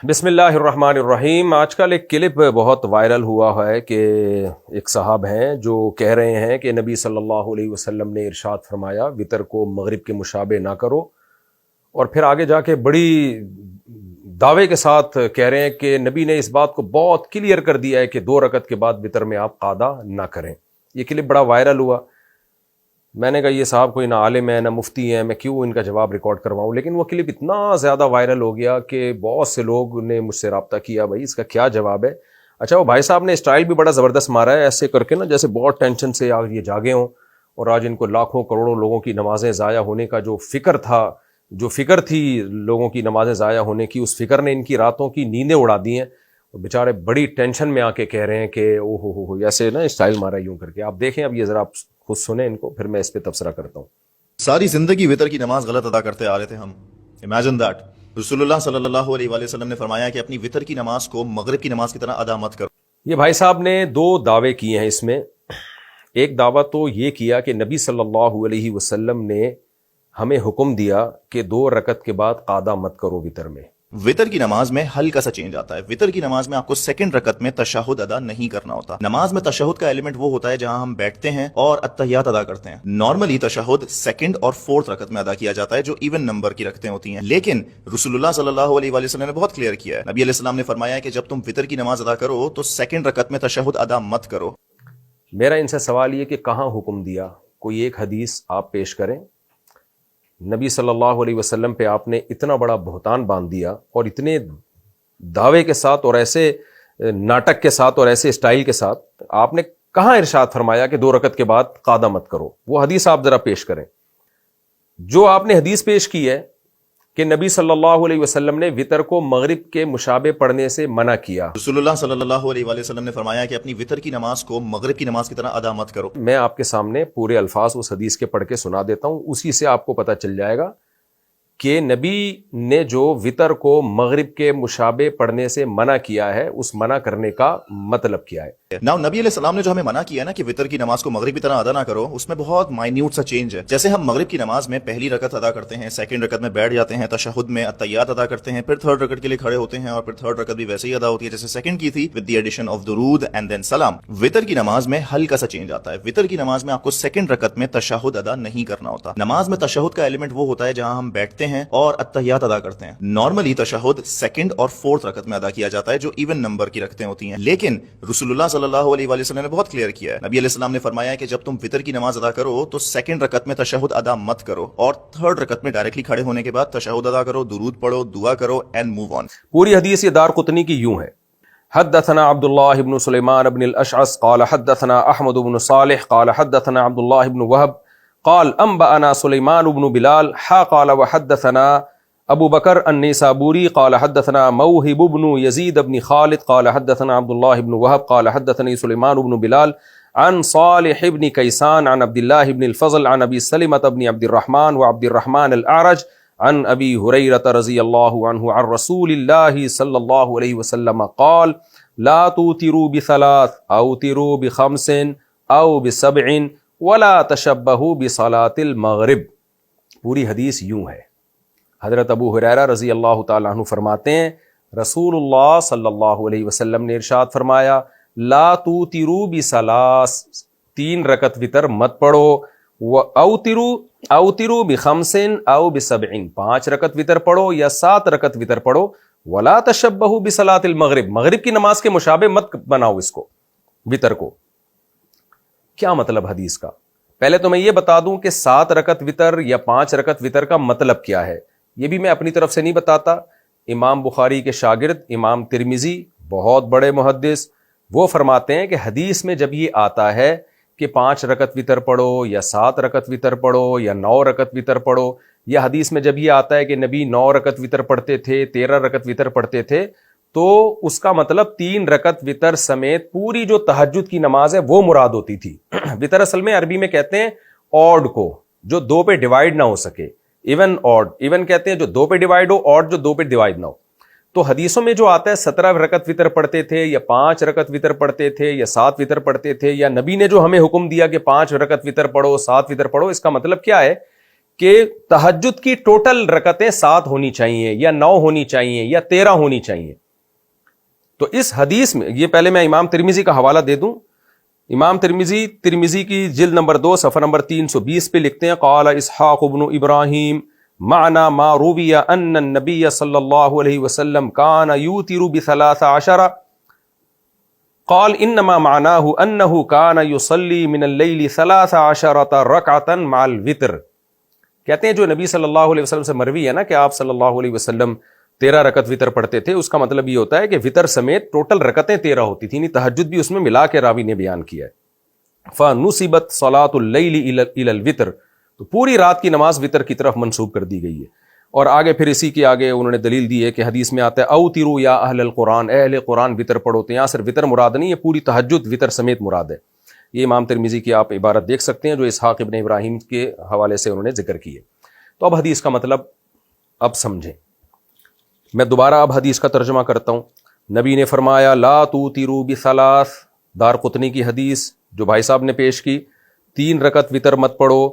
بسم اللہ الرحمن الرحیم۔ آج کل ایک کلپ بہت وائرل ہوا ہے کہ ایک صاحب ہیں جو کہہ رہے ہیں کہ نبی صلی اللہ علیہ وسلم نے ارشاد فرمایا وطر کو مغرب کے مشابہ نہ کرو، اور پھر آگے جا کے بڑی دعوے کے ساتھ کہہ رہے ہیں کہ نبی نے اس بات کو بہت کلیئر کر دیا ہے کہ 2 رکعت کے بعد وطر میں آپ قعدہ نہ کریں۔ یہ کلپ بڑا وائرل ہوا۔ میں نے کہا یہ صاحب کوئی نہ عالم ہے نہ مفتی ہیں، میں کیوں ان کا جواب ریکارڈ کرواؤں، لیکن وہ کلپ اتنا زیادہ وائرل ہو گیا کہ بہت سے لوگ نے مجھ سے رابطہ کیا، بھائی اس کا کیا جواب ہے۔ اچھا، وہ بھائی صاحب نے اسٹائل بھی بڑا زبردست مارا ہے، ایسے کر کے نا جیسے بہت ٹینشن سے آج یہ جاگے ہوں، اور آج ان کو لاکھوں کروڑوں لوگوں کی نمازیں ضائع ہونے کا جو فکر تھی لوگوں کی نمازیں ضائع ہونے کی، اس فکر نے ان کی راتوں کی نیندیں اڑا دی ہیں۔ بیچارے بڑی ٹینشن میں آ کے کہہ رہے ہیں کہ او ہو ایسے نا اسٹائل مارا یوں کر کے۔ آپ دیکھیں اب یہ ذرا آپ خود سنیں ان کو، پھر میں اس پہ تبصرہ کرتا ہوں۔ ساری زندگی وطر کی نماز غلط ادا کرتے آ رہے تھے ہم۔ امیجن دیٹ رسول اللہ صلی اللہ علیہ وآلہ وسلم نے فرمایا کہ اپنی وطر کی نماز کو مغرب کی نماز کی طرح ادا مت کرو۔ یہ بھائی صاحب نے 2 دعوے کیے ہیں اس میں۔ ایک دعویٰ تو یہ کیا کہ نبی صلی اللہ علیہ وسلم نے ہمیں حکم دیا کہ 2 رکعت کے بعد قعدہ مت کرو وطر میں۔ وطر کی نماز میں ہلکا سا چینج آتا ہے۔ وطر کی نماز میں آپ کو 2nd رکعت میں تشہد ادا نہیں کرنا ہوتا۔ نماز میں تشہد کا ایلیمنٹ وہ ہوتا ہے جہاں ہم بیٹھتے ہیں اور التحیات ادا کرتے ہیں۔ نارملی تشہد 2nd اور 4th رکعت میں ادا کیا جاتا ہے جو ایون نمبر کی رکعتیں ہوتی ہیں، لیکن رسول اللہ صلی اللہ علیہ وآلہ وسلم نے بہت کلیئر کیا ہے۔ نبی علیہ السلام نے فرمایا کہ جب تم وطر کی نماز ادا کرو تو 2nd رکعت میں تشہد ادا مت کرو۔ میرا ان سے سوال یہ کہ کہاں حکم دیا؟ کوئی ایک حدیث آپ پیش کریں۔ نبی صلی اللہ علیہ وسلم پہ آپ نے اتنا بڑا بہتان باندھ دیا، اور اتنے دعوے کے ساتھ اور ایسے ناٹک کے ساتھ اور ایسے اسٹائل کے ساتھ آپ نے کہاں ارشاد فرمایا کہ 2 رکعت کے بعد قعدہ مت کرو؟ وہ حدیث آپ ذرا پیش کریں۔ جو آپ نے حدیث پیش کی ہے کہ نبی صلی اللہ علیہ وسلم نے وطر کو مغرب کے مشابہ پڑھنے سے منع کیا۔ رسول اللہ صلی اللہ علیہ وآلہ وسلم نے فرمایا کہ اپنی وطر کی نماز کو مغرب کی نماز کی طرح ادا مت کرو۔ میں آپ کے سامنے پورے الفاظ اس حدیث کے پڑھ کے سنا دیتا ہوں، اسی سے آپ کو پتہ چل جائے گا کہ نبی نے جو وطر کو مغرب کے مشابہ پڑھنے سے منع کیا ہے، اس منع کرنے کا مطلب کیا ہے۔ نبی علیہ السلام نے جو ہمیں منع کیا نا کہ وطر کی نماز کو مغرب کی طرح ادا نہ کرو، اس میں بہت مائنیوٹ سا چینج ہے۔ جیسے ہم مغرب کی نماز میں پہلی رکعت ادا کرتے ہیں، 2nd رکعت میں بیٹھ جاتے ہیں، تشہد میں التحیات ادا کرتے ہیں، پھر 3rd رکعت کے لیے کھڑے ہوتے ہیں، اور پھر 3rd رکعت بھی ویسے ہی ادا ہوتی ہے جیسے 2nd کی تھی، with the addition of درود and then سلام۔ وطر کی نماز میں ہلکا سا چینج آتا ہے۔ وطر کی نماز میں آپ کو 2nd رکعت میں تشہد ادا نہیں کرنا ہوتا۔ نماز میں تشہد کا ایلیمنٹ وہ ہوتا ہے جہاں ہم بیٹھتے ہیں اور التحیات ادا کرتے ہیں۔ نارملی تشہد 2nd اور 4th رکعت میں ادا کیا جاتا ہے جو ایون نمبر کی رکعتیں ہوتی ہیں، لیکن رسول اللہ صلی اللہ علیہ وآلہ وسلم نے بہت کلیئر کیا ہے۔ نبی علیہ السلام نے فرمایا کہ جب تم وطر کی نماز ادا کرو تو 2nd رکعت میں تشہد ادا مت کرو، اور 3rd رکعت میں ڈائریکٹلی کھڑے ہونے کے بعد تشہد ادا کرو، درود پڑھو، دعا کرو اینڈ موو آن۔ پوری حدیث یہ دارقطنی کی یوں ہے۔ حدثنا عبد الله بن سليمان بن الاشعث قال حدثنا احمد بن صالح قال حدثنا عبد الله بن وهب قال انبأنا سليمان بن بلال قال وحدثنا ابو بکر النیسابوری قال حدثنا موہب بن یزید بن خالد قال حدثنا عبد الله بن وهب قال حدثني سليمان بن بلال عن صالح بن كيسان عن عبد الله بن الفضل عن ابي سلمة بن عبد الرحمن وعبد الرحمن الاعرج عن ابي هريرة رضي الله عنه عن رسول الله صلى الله عليه وسلم قال لا توتروا بثلاث اوتروا بخمس او بسبع ولا تشبهوا بصلاة المغرب۔ پوری حدیث یوں ہے۔ حضرت ابو ہریرہ رضی اللہ تعالیٰ عنہ فرماتے ہیں رسول اللہ صلی اللہ علیہ وسلم نے ارشاد فرمایا لا توتروا بثلاث، 3 رکعت وطر مت پڑھو، اوتروا بخمس او بسبع، 5 رکعت وطر پڑھو یا 7 رکعت وطر پڑھو، ولا تشبہوا بصلاۃ المغرب، مغرب کی نماز کے مشابہ مت بناؤ اس کو، وطر کو۔ کیا مطلب حدیث کا؟ پہلے تو میں یہ بتا دوں کہ 7 رکعت وطر یا 5 رکعت وطر کا مطلب کیا ہے، یہ بھی میں اپنی طرف سے نہیں بتاتا۔ امام بخاری کے شاگرد امام ترمذی، بہت بڑے محدث، وہ فرماتے ہیں کہ حدیث میں جب یہ آتا ہے کہ 5 رکعت وطر پڑھو یا 7 رکعت وطر پڑھو یا 9 رکعت وطر پڑھو، یا حدیث میں جب یہ آتا ہے کہ نبی 9 رکعت وطر پڑھتے تھے، 13 رکعت وطر پڑھتے تھے، تو اس کا مطلب 3 رکعت وطر سمیت پوری جو تہجد کی نماز ہے وہ مراد ہوتی تھی۔ وطر اصل میں عربی میں کہتے ہیں آڈ کو، جو 2 پہ ڈیوائیڈ نہ ہو سکے، ایون آڈ، ایون کہتے ہیں جو 2 پہ ڈیوائیڈ ہو، آڈ جو 2 پہ ڈیوائیڈ نہ ہو۔ تو حدیثوں میں جو آتا ہے 17 رکعت وطر پڑھتے تھے یا 5 رکعت وطر پڑھتے تھے یا 7 وطر پڑھتے تھے، یا نبی نے جو ہمیں حکم دیا کہ 5 رکعت وطر پڑھو 7 وطر پڑھو، اس کا مطلب کیا ہے کہ تہجد کی ٹوٹل رکعتیں 7 ہونی چاہیے یا 9 ہونی چاہیے یا 13 ہونی چاہیے. تو اس حدیث میں یہ پہلے میں امام ترمذی کا حوالہ دے دوں. امام ترمذی کی جلد نمبر 2 صفحہ نمبر 320 پہ لکھتے ہیں قال اسحاق بن ابراہیم معنی ما روی ان النبی صلی اللہ علیہ وسلم کان یوتر ب13 قال انما معناه انه كان يصلي من الليل 13 ركعة مع الوتر. کہتے ہیں جو نبی صلی اللہ علیہ وسلم سے مروی ہے نا کہ آپ صلی اللہ علیہ وسلم 13 رکعت وتر پڑھتے تھے, اس کا مطلب یہ ہوتا ہے کہ وتر سمیت ٹوٹل رکعتیں 13 ہوتی تھیں, یعنی تہجد بھی اس میں ملا کے راوی نے بیان کیا ہے. فنصبت صلاۃ اللیل الی الوتر, تو پوری رات کی نماز وتر کی طرف منسوب کر دی گئی ہے. اور آگے پھر اسی کے آگے انہوں نے دلیل دی ہے کہ حدیث میں آتا ہے اوتروا یا اہل القرآن, اے اہل قرآن وتر پڑھو. تو یہاں صرف وتر مراد نہیں, یہ پوری تہجد وتر سمیت مراد ہے. یہ امام ترمذی کی آپ عبارت دیکھ سکتے ہیں جو اسحاق ابن ابراہیم کے حوالے سے انہوں نے ذکر کی ہے. تو اب حدیث کا مطلب اب سمجھیں. میں دوبارہ اب حدیث کا ترجمہ کرتا ہوں. نبی نے فرمایا لا توتروا بثلاث, دارقطنی کی حدیث جو بھائی صاحب نے پیش کی, 3 رکعت وتر مت پڑھو.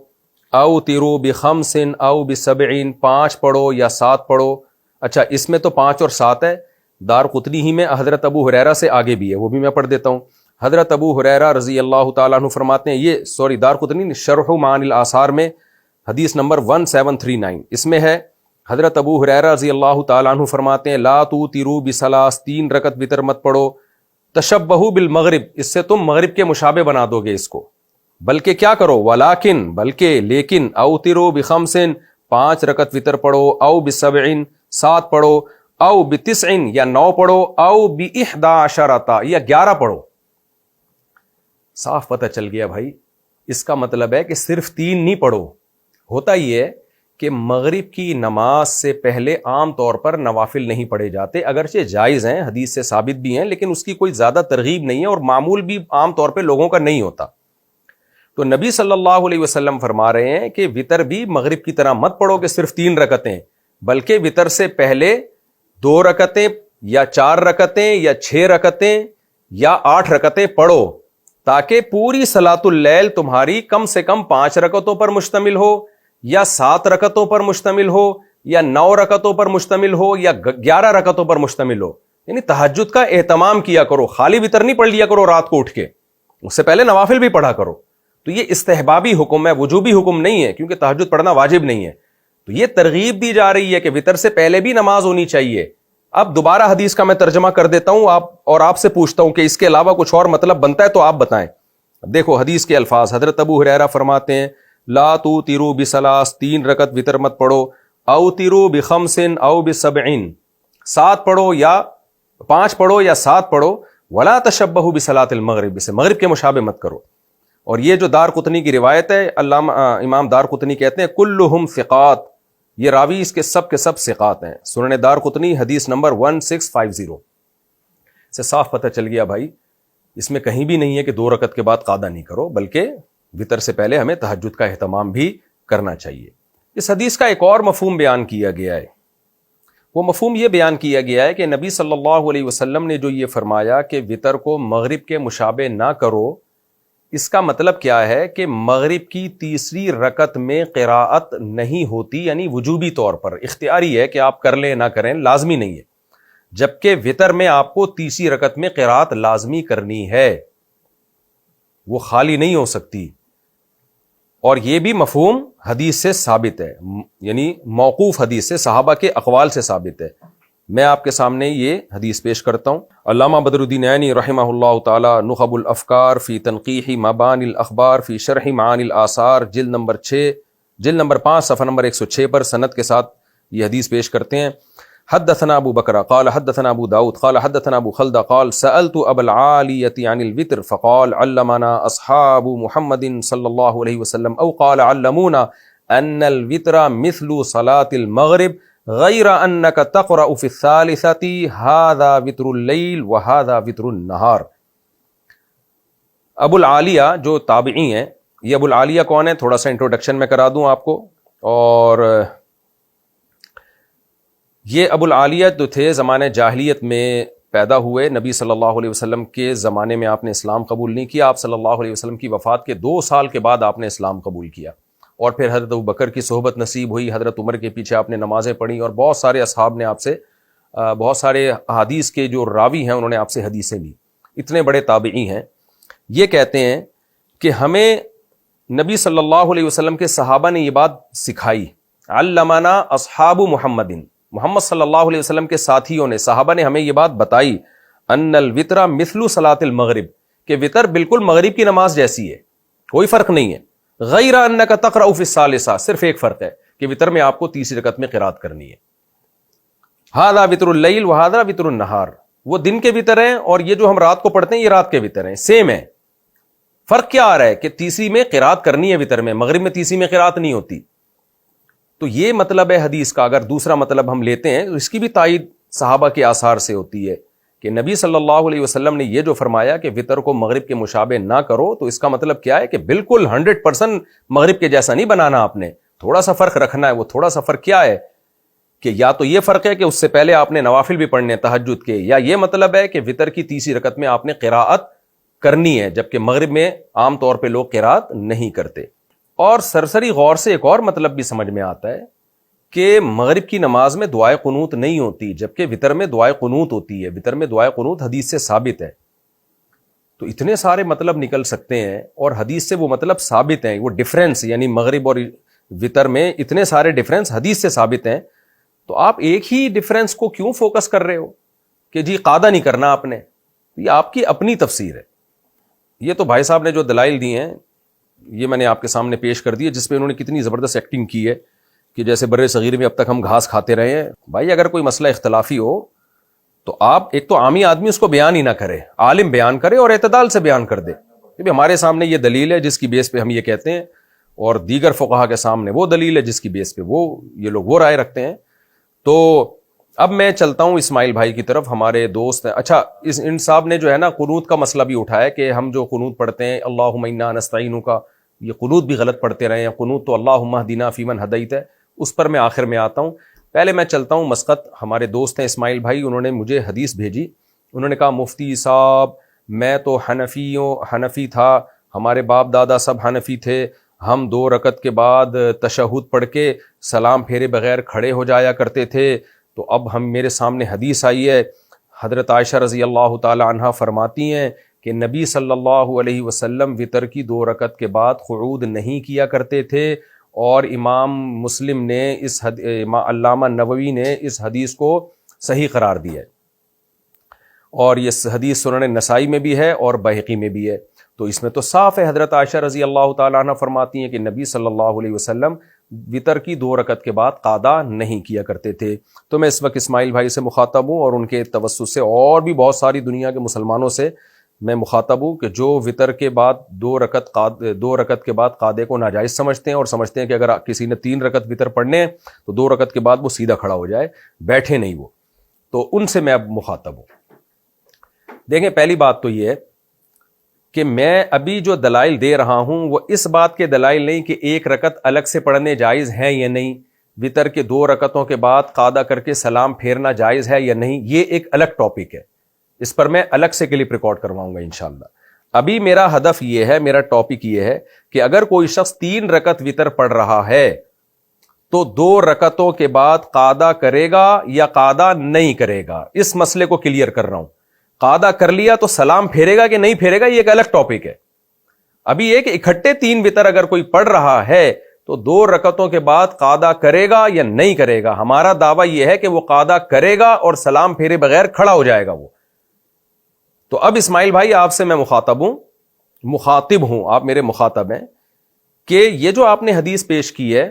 او تیرو بخمس او بسبع, 5 پڑھو یا 7 پڑھو. اچھا اس میں تو 5 اور 7 ہے, دارقطنی ہی میں حضرت ابو ہریرہ سے آگے بھی ہے, وہ بھی میں پڑھ دیتا ہوں. حضرت ابو ہریرہ رضی اللہ تعالیٰ عنہ فرماتے ہیں, یہ دارقطنی شرح معانی الآثار میں حدیث نمبر 1739 اس میں ہے, حضرت ابو ہریرہ رضی اللہ تعالیٰ عنہ فرماتے ہیں لا توتروا بثلاث, 3 رکعت وتر مت پڑھو. تشبہوا بالمغرب, اس سے تم مغرب کے مشابہ بنا دو گے اس کو. بلکہ کیا کرو ولیکن, بلکہ لیکن اوتروا بخمس, 5 رکعت وتر پڑھو. او بسبع, 7 پڑھو. او بتسع, یا 9 پڑھو. او ب11 یا 11 پڑھو. صاف پتہ چل گیا بھائی, اس کا مطلب ہے کہ صرف 3 نہیں پڑھو. ہوتا یہ ہے کہ مغرب کی نماز سے پہلے عام طور پر نوافل نہیں پڑھے جاتے, اگرچہ جائز ہیں, حدیث سے ثابت بھی ہیں, لیکن اس کی کوئی زیادہ ترغیب نہیں ہے اور معمول بھی عام طور پہ لوگوں کا نہیں ہوتا. تو نبی صلی اللہ علیہ وسلم فرما رہے ہیں کہ وتر بھی مغرب کی طرح مت پڑھو کہ صرف 3 رکعتیں, بلکہ وتر سے پہلے 2 رکعتیں یا 4 رکعتیں یا 6 رکعتیں یا 8 رکعتیں پڑھو, تاکہ پوری صلاۃ اللیل تمہاری کم سے کم 5 رکعتوں پر مشتمل ہو یا 7 رکعتوں پر مشتمل ہو یا 9 رکعتوں پر مشتمل ہو یا 11 رکعتوں پر مشتمل ہو. یعنی تہجد کا اہتمام کیا کرو, خالی وتر نہیں پڑھ لیا کرو رات کو اٹھ کے, اس سے پہلے نوافل بھی پڑھا کرو. تو یہ استحبابی حکم ہے, وجوبی حکم نہیں ہے, کیونکہ تہجد پڑھنا واجب نہیں ہے. تو یہ ترغیب دی جا رہی ہے کہ وتر سے پہلے بھی نماز ہونی چاہیے. اب دوبارہ حدیث کا میں ترجمہ کر دیتا ہوں آپ سے پوچھتا ہوں کہ اس کے علاوہ کچھ اور مطلب بنتا ہے تو آپ بتائیں. دیکھو حدیث کے الفاظ, حضرت ابو ہریرہ فرماتے ہیں لا توتروا بثلاث, 3 رکعت وتر مت پڑھو. اوتروا بخمس او بسبع, 7 پڑھو یا 5 پڑھو یا 7 پڑھو. ولا تشبہوا بصلاۃ المغرب, سے مغرب کے مشابہ مت کرو. اور یہ جو دارقطنی کی روایت ہے, علامہ امام دارقطنی کہتے ہیں کلہم ثقات, یہ راوی اس کے سب ثقات ہیں. سنن دارقطنی حدیث نمبر 1650 سے صاف پتہ چل گیا بھائی, اس میں کہیں بھی نہیں ہے کہ 2 رکعت کے بعد قعدہ نہیں کرو, بلکہ وتر سے پہلے ہمیں تہجد کا اہتمام بھی کرنا چاہیے. اس حدیث کا ایک اور مفہوم بیان کیا گیا ہے. وہ مفہوم یہ بیان کیا گیا ہے کہ نبی صلی اللہ علیہ وسلم نے جو یہ فرمایا کہ وتر کو مغرب کے مشابہ نہ کرو, اس کا مطلب کیا ہے کہ مغرب کی تیسری رکعت میں قراءت نہیں ہوتی, یعنی وجوبی طور پر اختیاری ہے کہ آپ کر لیں نہ کریں, لازمی نہیں ہے. جبکہ وتر میں آپ کو تیسری رکعت میں قراءت لازمی کرنی ہے, وہ خالی نہیں ہو سکتی. اور یہ بھی مفہوم حدیث سے ثابت ہے, یعنی موقوف حدیث سے, صحابہ کے اقوال سے ثابت ہے. میں آپ کے سامنے یہ حدیث پیش کرتا ہوں. علامہ بدر الدین عینی رحمہ اللہ تعالی نخب الافکار فی تنقیح مبانی الاخبار فی شرح معانی الآثار جلد نمبر 5 صفحہ نمبر 106 پر سند کے ساتھ یہ حدیث پیش کرتے ہیں. حدثنا ابو بکر قال حدثنا ابو داود قال حدثنا ابو خلدہ قال سألت ابا العالیة عن الوتر فقال علمنا اصحاب محمد صلی اللہ علیہ وسلم او قال علمونا ان الوتر مثل صلاة المغرب غیر انک تقرأ فی الثالثة هذا وتر اللیل وهذا وتر النہار. ابو العالیہ جو تابعی ہیں, یہ ابو العالیہ کون ہے تھوڑا سا انٹروڈکشن میں کرا دوں آپ کو. اور یہ ابو العالیہ جو تھے زمانے جاہلیت میں پیدا ہوئے, نبی صلی اللہ علیہ وسلم کے زمانے میں آپ نے اسلام قبول نہیں کیا, آپ صلی اللہ علیہ وسلم کی وفات کے 2 سال کے بعد آپ نے اسلام قبول کیا, اور پھر حضرت ابو بکر کی صحبت نصیب ہوئی, حضرت عمر کے پیچھے آپ نے نمازیں پڑھی, اور بہت سارے اصحاب نے آپ سے, بہت سارے حدیث کے جو راوی ہیں انہوں نے آپ سے حدیثیں لی, اتنے بڑے تابعی ہیں. یہ کہتے ہیں کہ ہمیں نبی صلی اللہ علیہ وسلم کے صحابہ نے یہ بات سکھائی, علمنا اصحاب محمد, محمد صلی اللہ علیہ وسلم کے ساتھیوں نے, صحابہ نے ہمیں یہ بات بتائی, ان الوتر مثل صلاۃ المغرب, کہ وتر بالکل مغرب کی نماز جیسی ہے, کوئی فرق نہیں ہے. غیر انک تقرأ فی الثالثہ, صرف ایک فرق ہے کہ وتر میں آپ کو تیسری رکعت میں قرات کرنی ہے. ھذا وتر اللیل وھذا وتر النہار, وہ دن کے وتر ہیں اور یہ جو ہم رات کو پڑھتے ہیں یہ رات کے وتر ہیں, سیم ہے. فرق کیا آ رہا ہے کہ تیسری میں قرات کرنی ہے وتر میں, مغرب میں تیسری میں قرات نہیں ہوتی. تو یہ مطلب ہے حدیث کا. اگر دوسرا مطلب ہم لیتے ہیں تو اس کی بھی تائید صحابہ کے آثار سے ہوتی ہے کہ نبی صلی اللہ علیہ وسلم نے یہ جو فرمایا کہ وتر کو مغرب کے مشابہ نہ کرو, تو اس کا مطلب کیا ہے کہ بالکل 100% مغرب کے جیسا نہیں بنانا آپ نے, تھوڑا سا فرق رکھنا ہے. وہ تھوڑا سا فرق کیا ہے کہ یا تو یہ فرق ہے کہ اس سے پہلے آپ نے نوافل بھی پڑھنے تہجد کے, یا یہ مطلب ہے کہ وتر کی تیسری رکعت میں آپ نے قراءت کرنی ہے, جبکہ مغرب میں عام طور پہ لوگ قراءت نہیں کرتے. اور سرسری غور سے ایک اور مطلب بھی سمجھ میں آتا ہے کہ مغرب کی نماز میں دعائے قنوت نہیں ہوتی, جبکہ وتر میں دعائے قنوت ہوتی ہے. وتر میں دعائے قنوت حدیث سے ثابت ہے. تو اتنے سارے مطلب نکل سکتے ہیں, اور حدیث سے وہ مطلب ثابت ہیں. وہ ڈفرینس یعنی مغرب اور وتر میں اتنے سارے ڈفرینس حدیث سے ثابت ہیں, تو آپ ایک ہی ڈفرینس کو کیوں فوکس کر رہے ہو کہ جی قاعدہ نہیں کرنا آپ نے؟ یہ آپ کی اپنی تفسیر ہے. یہ تو بھائی صاحب نے جو دلائل دی ہیں یہ میں نے آپ کے سامنے پیش کر دی ہے, جس پہ انہوں نے کتنی زبردست ایکٹنگ کی ہے کہ جیسے برے صغیر میں اب تک ہم گھاس کھاتے رہے ہیں. بھائی اگر کوئی مسئلہ اختلافی ہو تو آپ ایک تو عامی آدمی اس کو بیان ہی نہ کرے, عالم بیان کرے اور اعتدال سے بیان کر دے کہ ہمارے سامنے یہ دلیل ہے جس کی بیس پہ ہم یہ کہتے ہیں, اور دیگر فقہا کے سامنے وہ دلیل ہے جس کی بیس پہ وہ یہ لوگ وہ رائے رکھتے ہیں. تو اب میں چلتا ہوں اسماعیل بھائی کی طرف, ہمارے دوست ہیں. اچھا, ان صاحب نے جو ہے نا قنوت کا مسئلہ بھی اٹھایا کہ ہم جو قنوت پڑھتے ہیں اللہم انا نستعینک کا, یہ قنوت بھی غلط پڑھتے رہے ہیں. قنوت تو اللہم اہدنا فیمن ہدیت ہے, اس پر میں آخر میں آتا ہوں. پہلے میں چلتا ہوں مسقط, ہمارے دوست ہیں اسماعیل بھائی, انہوں نے مجھے حدیث بھیجی. انہوں نے کہا مفتی صاحب میں تو حنفی تھا, ہمارے باپ دادا سب حنفی تھے, ہم 2 رکعت کے بعد تشہد پڑھ کے سلام پھیرے بغیر کھڑے ہو جایا کرتے تھے. تو اب میرے سامنے حدیث آئی ہے, حضرت عائشہ رضی اللہ تعالی عنہا فرماتی ہیں کہ نبی صلی اللہ علیہ وسلم وتر کی 2 رکعت کے بعد قعود نہیں کیا کرتے تھے, اور امام مسلم نے علامہ نووی نے اس حدیث کو صحیح قرار دیا ہے, اور یہ حدیث سنن نسائی میں بھی ہے اور بہقی میں بھی ہے. تو اس میں تو صاف ہے, حضرت عائشہ رضی اللہ تعالیٰ عنہ فرماتی ہیں کہ نبی صلی اللہ علیہ وسلم وتر کی 2 رکعت کے بعد قاعدہ نہیں کیا کرتے تھے. تو میں اس وقت اسماعیل بھائی سے مخاطب ہوں, اور ان کے توسط سے اور بھی بہت ساری دنیا کے مسلمانوں سے میں مخاطب ہوں کہ جو وتر کے بعد 2 رکعت کے بعد قاعدے کو ناجائز سمجھتے ہیں, اور سمجھتے ہیں کہ اگر کسی نے 3 رکعت وتر پڑھنے ہیں تو 2 رکعت کے بعد وہ سیدھا کھڑا ہو جائے, بیٹھے نہیں وہ. تو ان سے میں اب مخاطب ہوں. دیکھیں, پہلی بات تو یہ ہے کہ میں ابھی جو دلائل دے رہا ہوں وہ اس بات کے دلائل نہیں کہ 1 رکعت الگ سے پڑھنے جائز ہیں یا نہیں, وتر کے 2 رکعتوں کے بعد قاعدہ کر کے سلام پھیرنا جائز ہے یا نہیں, یہ ایک الگ ٹاپک ہے, اس پر میں الگ سے کلپ ریکارڈ کرواؤں گا انشاءاللہ. ابھی میرا ہدف یہ ہے, میرا ٹاپک یہ ہے کہ اگر کوئی شخص 3 رکعت وتر پڑھ رہا ہے تو 2 رکعتوں کے بعد قاعدہ کرے گا یا قاعدہ نہیں کرے گا, اس مسئلے کو کلیئر کر رہا ہوں. قاعدہ کر لیا تو سلام پھیرے گا کہ نہیں پھیرے گا, یہ ایک الگ ٹاپک ہے. ابھی ایک اکٹھے 3 وتر اگر کوئی پڑھ رہا ہے تو 2 رکعتوں کے بعد قاعدہ کرے گا یا نہیں کرے گا. ہمارا دعویٰ یہ ہے کہ وہ قاعدہ کرے گا اور سلام پھیرے بغیر کھڑا ہو جائے گا وہ. تو اب اسماعیل بھائی آپ سے میں مخاطب ہوں, آپ میرے مخاطب ہیں کہ یہ جو آپ نے حدیث پیش کی ہے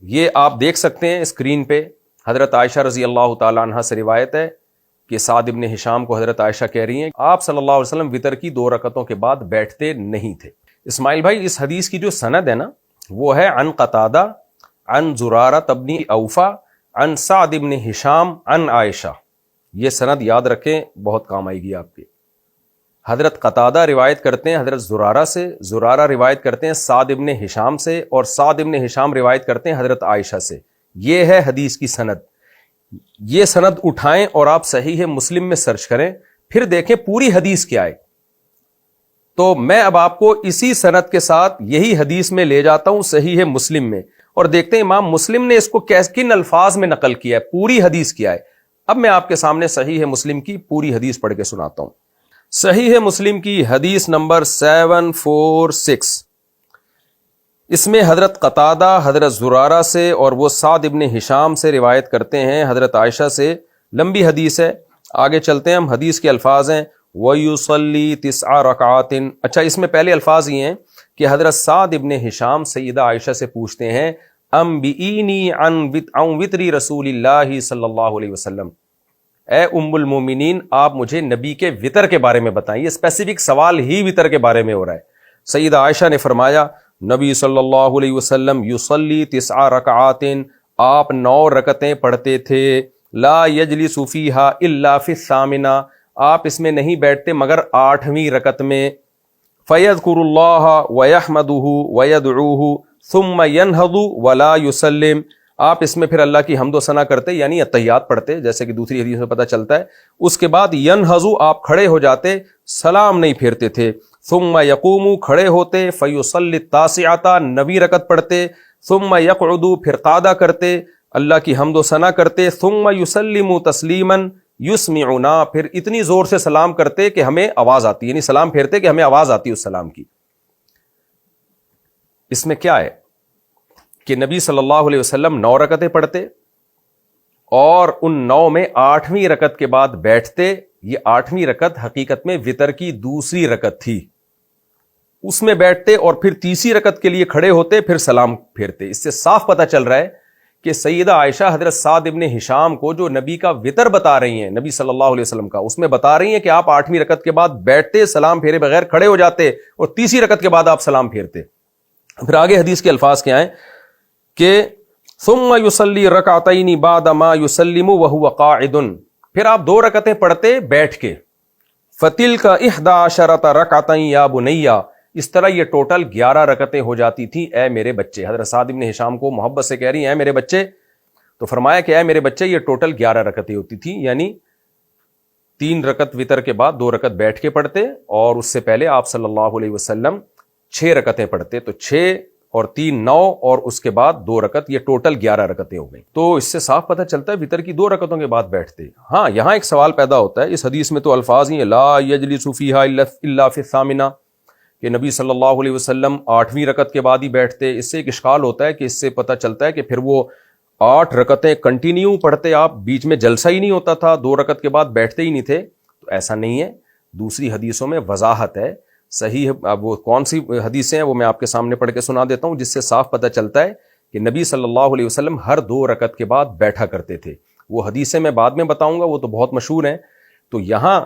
یہ آپ دیکھ سکتے ہیں اسکرین پہ. حضرت عائشہ رضی اللہ تعالی عنہا سے روایت ہے کہ سعد ابن ہشام کو حضرت عائشہ کہہ رہی ہیں آپ صلی اللہ علیہ وسلم وتر کی 2 رکعتوں کے بعد بیٹھتے نہیں تھے. اسماعیل بھائی, اس حدیث کی جو سند ہے نا وہ ہے عن قتادہ عن زرارہ ابن اوفا عن سعد ابن ہشام عن عائشہ. یہ سند یاد رکھیں, بہت کام آئے گی آپ کے. حضرت قتادہ روایت کرتے ہیں حضرت زرارہ سے, زرارہ روایت کرتے ہیں سعد ابن ہشام سے, اور سعد ابن ہشام روایت کرتے ہیں حضرت عائشہ سے. یہ ہے حدیث کی سند. یہ سند اٹھائیں اور آپ صحیح مسلم میں سرچ کریں, پھر دیکھیں پوری حدیث کیا ہے. تو میں اب آپ کو اسی سند کے ساتھ یہی حدیث میں لے جاتا ہوں صحیح مسلم میں، اور دیکھتے ہیں امام مسلم نے اس کو کن الفاظ میں نقل کیا ہے، پوری حدیث کیا ہے۔ اب میں آپ کے سامنے صحیح مسلم کی پوری حدیث پڑھ کے سناتا ہوں۔ صحیح مسلم کی حدیث نمبر 746، اس میں حضرت قتادہ حضرت زرارہ سے اور وہ سعد ابن ہشام سے روایت کرتے ہیں حضرت عائشہ سے، لمبی حدیث ہے، آگے چلتے ہیں ہم۔ حدیث کے الفاظ ہیں وَيُصَلِّي 9 رَكَعَاتٍ۔ اچھا، اس میں پہلے الفاظ یہ ہیں کہ حضرت سعد ابن ہشام سیدہ عائشہ سے پوچھتے ہیں انبئینی عن وطر رسول اللہ صلی اللہ علیہ وسلم، اے ام المومنین آپ مجھے نبی کے وطر کے بارے میں بتائیں۔ یہ اسپیسیفک سوال ہی وطر کے بارے میں ہو رہا ہے۔ سیدہ عائشہ نے فرمایا نبی صلی اللہ علیہ وسلم یصلی 9 رکعات، آپ 9 رکعتیں پڑھتے تھے، لا یجلس فیہا الا فی الثامنہ، آپ اس میں نہیں بیٹھتے مگر 8ویں رکعت میں، فیذکر اللہ ویحمدہ ویدعوہ ثم ینہض ولا یسلم، آپ اس میں پھر اللہ کی حمد و ثنا کرتے یعنی اتحیات پڑھتے، جیسے کہ دوسری حدیث میں پتہ چلتا ہے۔ اس کے بعد ینہض، آپ کھڑے ہو جاتے، سلام نہیں پھیرتے تھے، ثم یقوم، کھڑے ہوتے، فیصلی التاسعۃ، 9ویں رکعت پڑھتے، ثم یقعد، پھر قعدہ کرتے، اللہ کی حمد و ثنا کرتے، ثم یسلم تسلیما یسمعنا، پھر اتنی زور سے سلام کرتے کہ ہمیں آواز آتی، یعنی سلام پھیرتے کہ ہمیں آواز آتی اس سلام کی۔ اس میں کیا ہے کہ نبی صلی اللہ علیہ وسلم 9 رکعتیں پڑھتے اور ان 9 میں 8ویں رکعت کے بعد بیٹھتے۔ یہ 8ویں رکعت حقیقت میں وتر کی دوسری رکعت تھی، اس میں بیٹھتے اور پھر تیسری رکعت کے لیے کھڑے ہوتے، پھر سلام پھیرتے۔ اس سے صاف پتہ چل رہا ہے کہ سیدہ عائشہ حضرت سعد ابن ہشام کو جو نبی کا وتر بتا رہی ہیں، نبی صلی اللہ علیہ وسلم کا، اس میں بتا رہی ہیں کہ آپ 8ویں رکعت کے بعد بیٹھتے، سلام پھیرے بغیر کھڑے ہو جاتے اور تیسری رکعت کے بعد آپ سلام پھیرتے۔ پھر آگے حدیث کے الفاظ کیا ہیں کہ ثم یصلی رکعتین بعد ما یسلم وهو قاعد، پھر آپ 2 رکعتیں پڑھتے بیٹھ کے، فتلک 11 رکعتین یا بنیا، اس طرح یہ ٹوٹل 11 رکعتیں ہو جاتی تھیں اے میرے بچے۔ حضرت سعد بن ہشام کو محبت سے کہہ رہی ہیں اے میرے بچے، تو فرمایا کہ اے میرے بچے یہ ٹوٹل 11 رکعتیں ہوتی تھیں، یعنی 3 رکعت وتر کے بعد 2 رکعت بیٹھ کے پڑھتے، اور اس سے پہلے آپ صلی اللہ علیہ وسلم 6 رکعتیں پڑھتے، تو 6 اور 3 9 اور اس کے بعد 2 رکعت، یہ ٹوٹل 11 رکعتیں ہو گئی۔ تو اس سے صاف پتہ چلتا ہے وتر کی 2 رکعتوں کے بعد بیٹھتے۔ ہاں، یہاں ایک سوال پیدا ہوتا ہے، اس حدیث میں تو الفاظ ہی ہیں لا یجلس فیہا الا فی الثامنہ، کہ نبی صلی اللہ علیہ وسلم 8ویں رکعت کے بعد ہی بیٹھتے۔ اس سے ایک اشکال ہوتا ہے کہ اس سے پتہ چلتا ہے کہ پھر وہ 8 رکعتیں کنٹینیو پڑھتے، آپ بیچ میں جلسہ ہی نہیں ہوتا تھا، 2 رکعت کے بعد بیٹھتے ہی نہیں تھے، تو ایسا نہیں ہے۔ دوسری حدیثوں میں وضاحت ہے، صحیح ہے۔ اب وہ کون سی حدیثیں ہیں وہ میں آپ کے سامنے پڑھ کے سنا دیتا ہوں، جس سے صاف پتہ چلتا ہے کہ نبی صلی اللہ علیہ وسلم ہر 2 رکعت کے بعد بیٹھا کرتے تھے۔ وہ حدیثیں میں بعد میں بتاؤں گا، وہ تو بہت مشہور ہیں۔ تو یہاں